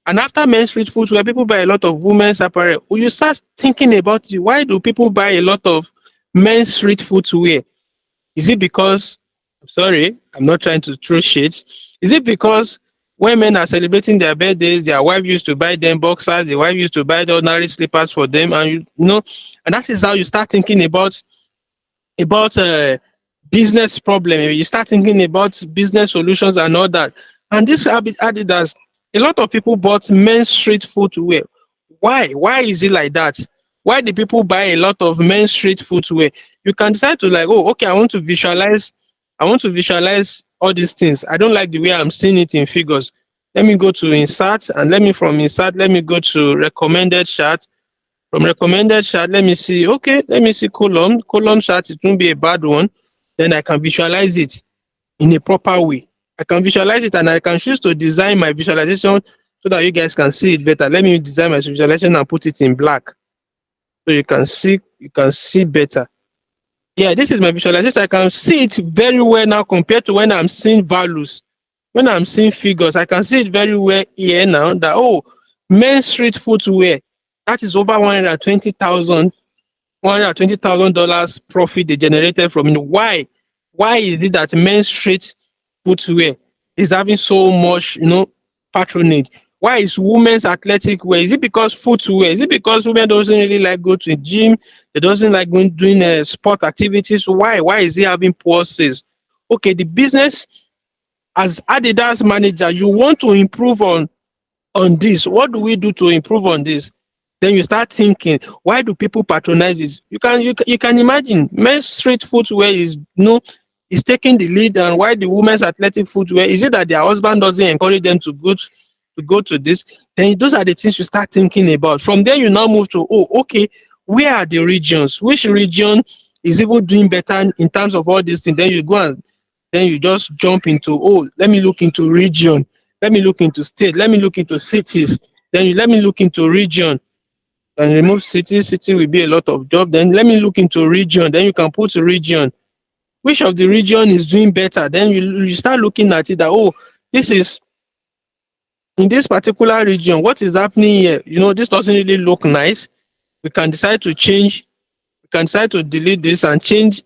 And after men's street footwear, people buy a lot of women's apparel. You start thinking about why do people buy a lot of men's street footwear? Is it because, sorry, I'm not trying to throw shades. Is it because when men are celebrating their birthdays, their wife used to buy them boxers, their wife used to buy the ordinary slippers for them, and and that is how you start thinking about business problem. You start thinking about business solutions and all that. And this Adidas, a lot of people bought men's street footwear. Why? Why is it like that? Why do people buy a lot of men's street footwear? You can decide to like, oh, okay, I want to visualize all these things. I don't like the way I'm seeing it in figures. Let me go to insert, and from insert, let me go to recommended chart. From recommended chart, let me see column chart. It won't be a bad one. Then I can visualize it in a proper way. I can visualize it, and I can choose to design my visualization so that you guys can see it better. Let me design my visualization and put it in black so you can see better. Yeah, this is my visualization. I can see it very well now compared to when I'm seeing values. When I'm seeing figures, I can see it very well here now that, oh, men's street footwear, that is over $120,000 profit they generated from it. Why? Why is it that men's street footwear is having so much, patronage? Why is women's athletic wear? Is it because footwear? Is it because women doesn't really like go to the gym? They doesn't like doing sport activities? Why? Why is it having poor sales? Okay, the business as Adidas manager, you want to improve on this. What do we do to improve on this? Then you start thinking, why do people patronize this? You can imagine men's street footwear is taking the lead, and why the women's athletic footwear, is it that their husband doesn't encourage them to to go to this. Then those are the things you start thinking about. From there, you now move to, oh, okay, where are the regions? Which region is even doing better in terms of all these things? Then you go and then you just jump into, oh, let me look into region. Let me look into state. Let me look into cities. Then you let me look into region and remove city. City will be a lot of job. Then let me look into region. Then you can put region. Which of the region is doing better? Then you start looking at it that, oh, this is in this particular region. What is happening here? This doesn't really look nice. We can decide to change. We can decide to delete this and change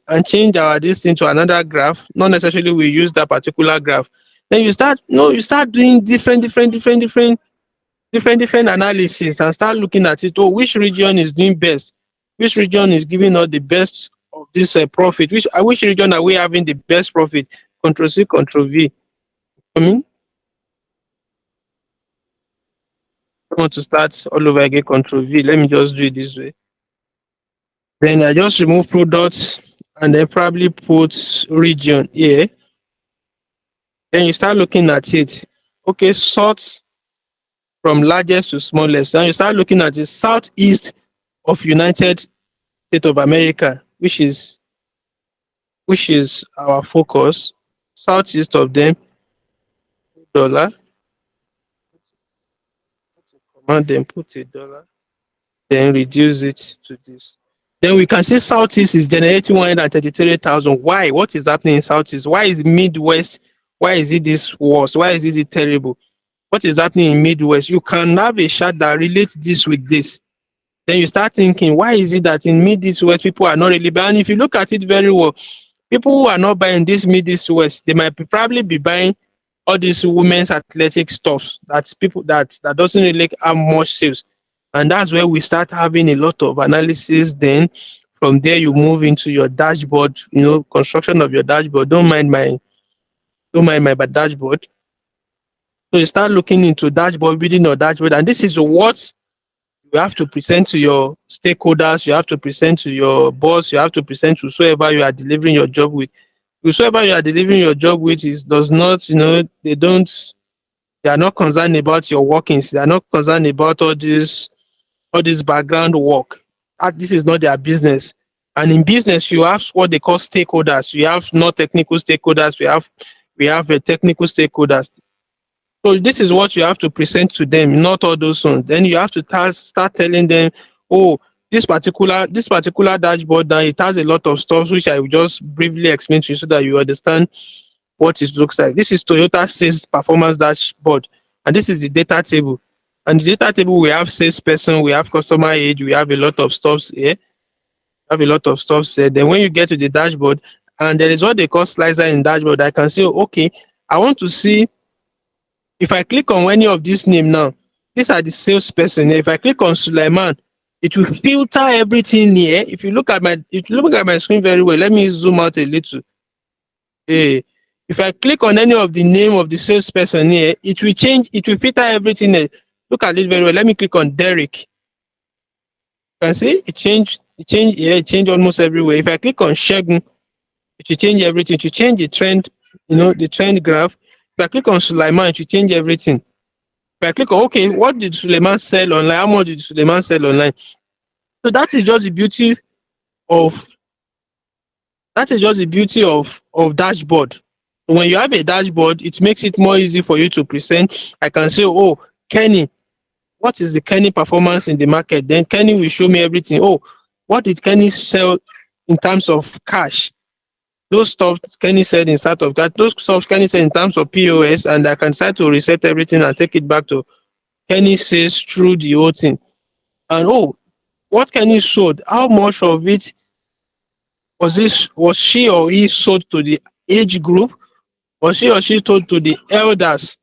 our this thing to another graph. Not necessarily we use that particular graph. Then you start doing different analysis and start looking at it. Oh, which region is doing best? Which region is giving us the best of this profit? Which region are we having the best profit? Control C, Control V. I want to start all over again. Control V. Let me just do it this way. Then I just remove products and then probably put region here. Then you start looking at it. Okay, sort from largest to smallest. Then you start looking at the southeast of United States of America, which is our focus. Southeast of them, dollar. Command them, put $1, then reduce it to this. Then we can see Southeast is generating 133,000. Why? What is happening in Southeast? Why is Midwest? Why is it this worse? Why is it terrible? What is happening in Midwest? You can have a chart that relates this with this. Then you start thinking, why is it that in Midwest people are not really buying? And if you look at it very well, people who are not buying this Midwest, they might probably be buying all these women's athletic stuff. That's people that doesn't really have much sales. And that's where we start having a lot of analysis. Then from there you move into your dashboard, construction of your dashboard. Don't mind my dashboard. So you start looking into dashboard, building your dashboard, and this is what you have to present to your stakeholders, you have to present to your boss, you have to present to whoever you are delivering your job with. Whoever you are delivering your job with does not, they are not concerned about your workings, they are not concerned about all this background work. This is not their business. And in business, you have what they call stakeholders. You have not technical stakeholders, we have a technical stakeholders. So this is what you have to present to them, not all those ones. Then you have to start telling them, oh, this particular dashboard now, it has a lot of stuff which I will just briefly explain to you so that you understand what it looks like. This is Toyota sales performance dashboard, and this is the data table. And the data table, we have salesperson, we have customer age, we have a lot of stuff here. Then when you get to the dashboard, and there is what they call slicer in dashboard, I can say, okay, I want to see. If I click on any of these names now, these are the salesperson. If I click on Suleiman, it will filter everything here. If you look at my screen very well, let me zoom out a little. If I click on any of the name of the salesperson here, it will filter everything here. Look at it very well. Let me click on Derek. You can see it changed almost everywhere. If I click on Shegun, it will change everything. It will change the trend, the trend graph. If I click on Suleiman, it will change everything. If I click on, okay, what did Suleiman sell online? How much did Suleiman sell online? So that is just the beauty of dashboard. When you have a dashboard, it makes it more easy for you to present. I can say, oh, Kenny, what is the Kenny performance in the market? Then Kenny will show me everything. Oh, what did Kenny sell in terms of cash? Those stuff Kenny said inside of that, those stuff Kenny said in terms of POS, and I can start to reset everything and take it back to Kenny says through the whole thing. And oh, what Kenny sold, how much of it was she or he sold to the age group? Was he or she sold to the elders?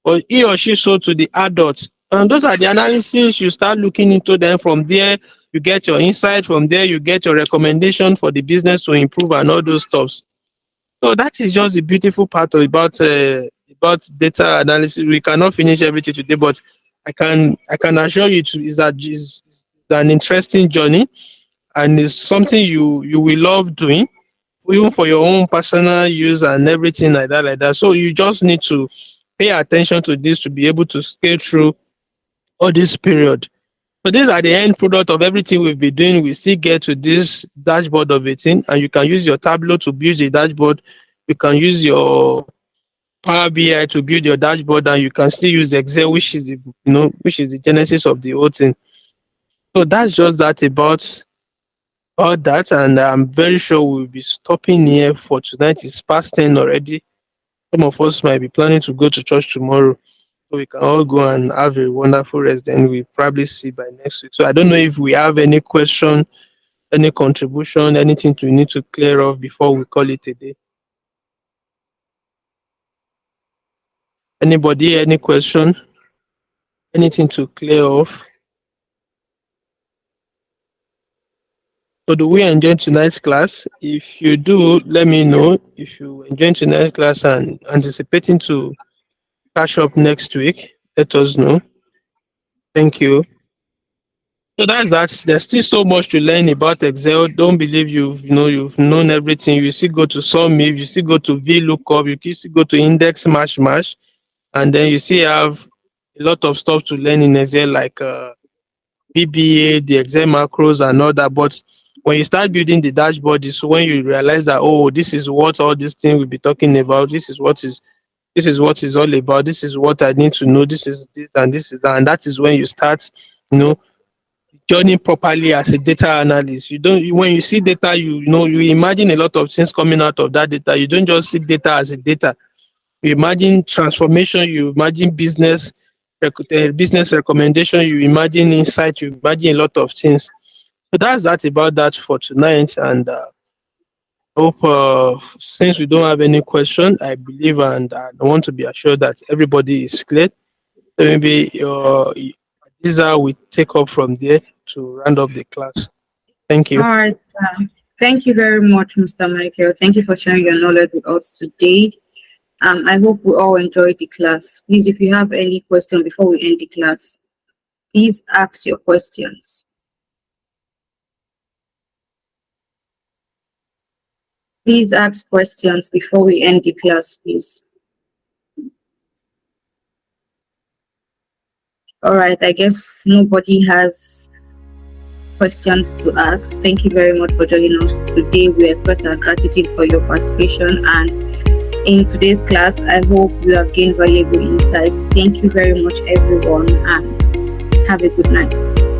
Or he or she sold to the adults? And those are the analysis you start looking into. Then from there, you get your insight. From there, you get your recommendation for the business to improve and all those stuffs. So that is just the beautiful part about data analysis. We cannot finish everything today, but I can assure you it's an interesting journey, and it's something you will love doing, even for your own personal use and everything like that. So you just need to pay attention to this to be able to scale through all this period. So these are the end product of everything we've been doing. We still get to this dashboard of 18, and you can use your Tableau to build the dashboard. You can use your Power BI to build your dashboard, and you can still use Excel, which is the genesis of the whole thing. So that's just that about that, and I'm very sure we'll be stopping here for tonight. It's past 10 already. Some of us might be planning to go to church tomorrow, so we can all go and have a wonderful rest. Then we probably see by next week. So I don't know if we have any question, any contribution, anything we need to clear off before we call it a day. Anybody, any question? Anything to clear off? So do we enjoy tonight's class? If you do, let me know. If you enjoy tonight's class and anticipating to catch up next week, let us know. Thank you. So that's that. There's still so much to learn about Excel. Don't believe you've known everything. You still go to sum if, you still go to VLOOKUP, you still go to index match, and then you still have a lot of stuff to learn in Excel like VBA, the Excel macros and all that. But when you start building the dashboard, is when you realize that, oh, this is what all this thing we'll be talking about. This is what is all about. This is what I need to know. This is this and this is that. And that is when you start, journeying properly as a data analyst. When you see data, you imagine a lot of things coming out of that data. You don't just see data as a data. You imagine transformation. You imagine business recommendation. You imagine insight. You imagine a lot of things. So that's that about that for tonight. And I hope since we don't have any question, I believe and I want to be assured that everybody is clear. So maybe Lisa will take up from there to round up the class. Thank you. All right. Thank you very much, Mr. Michael. Thank you for sharing your knowledge with us today. I hope we all enjoyed the class. Please, if you have any question before we end the class, please ask your questions. Please ask questions before we end the class, please. All right, I guess nobody has questions to ask. Thank you very much for joining us today. We express our gratitude for your participation, and in today's class, I hope you have gained valuable insights. Thank you very much, everyone, and have a good night.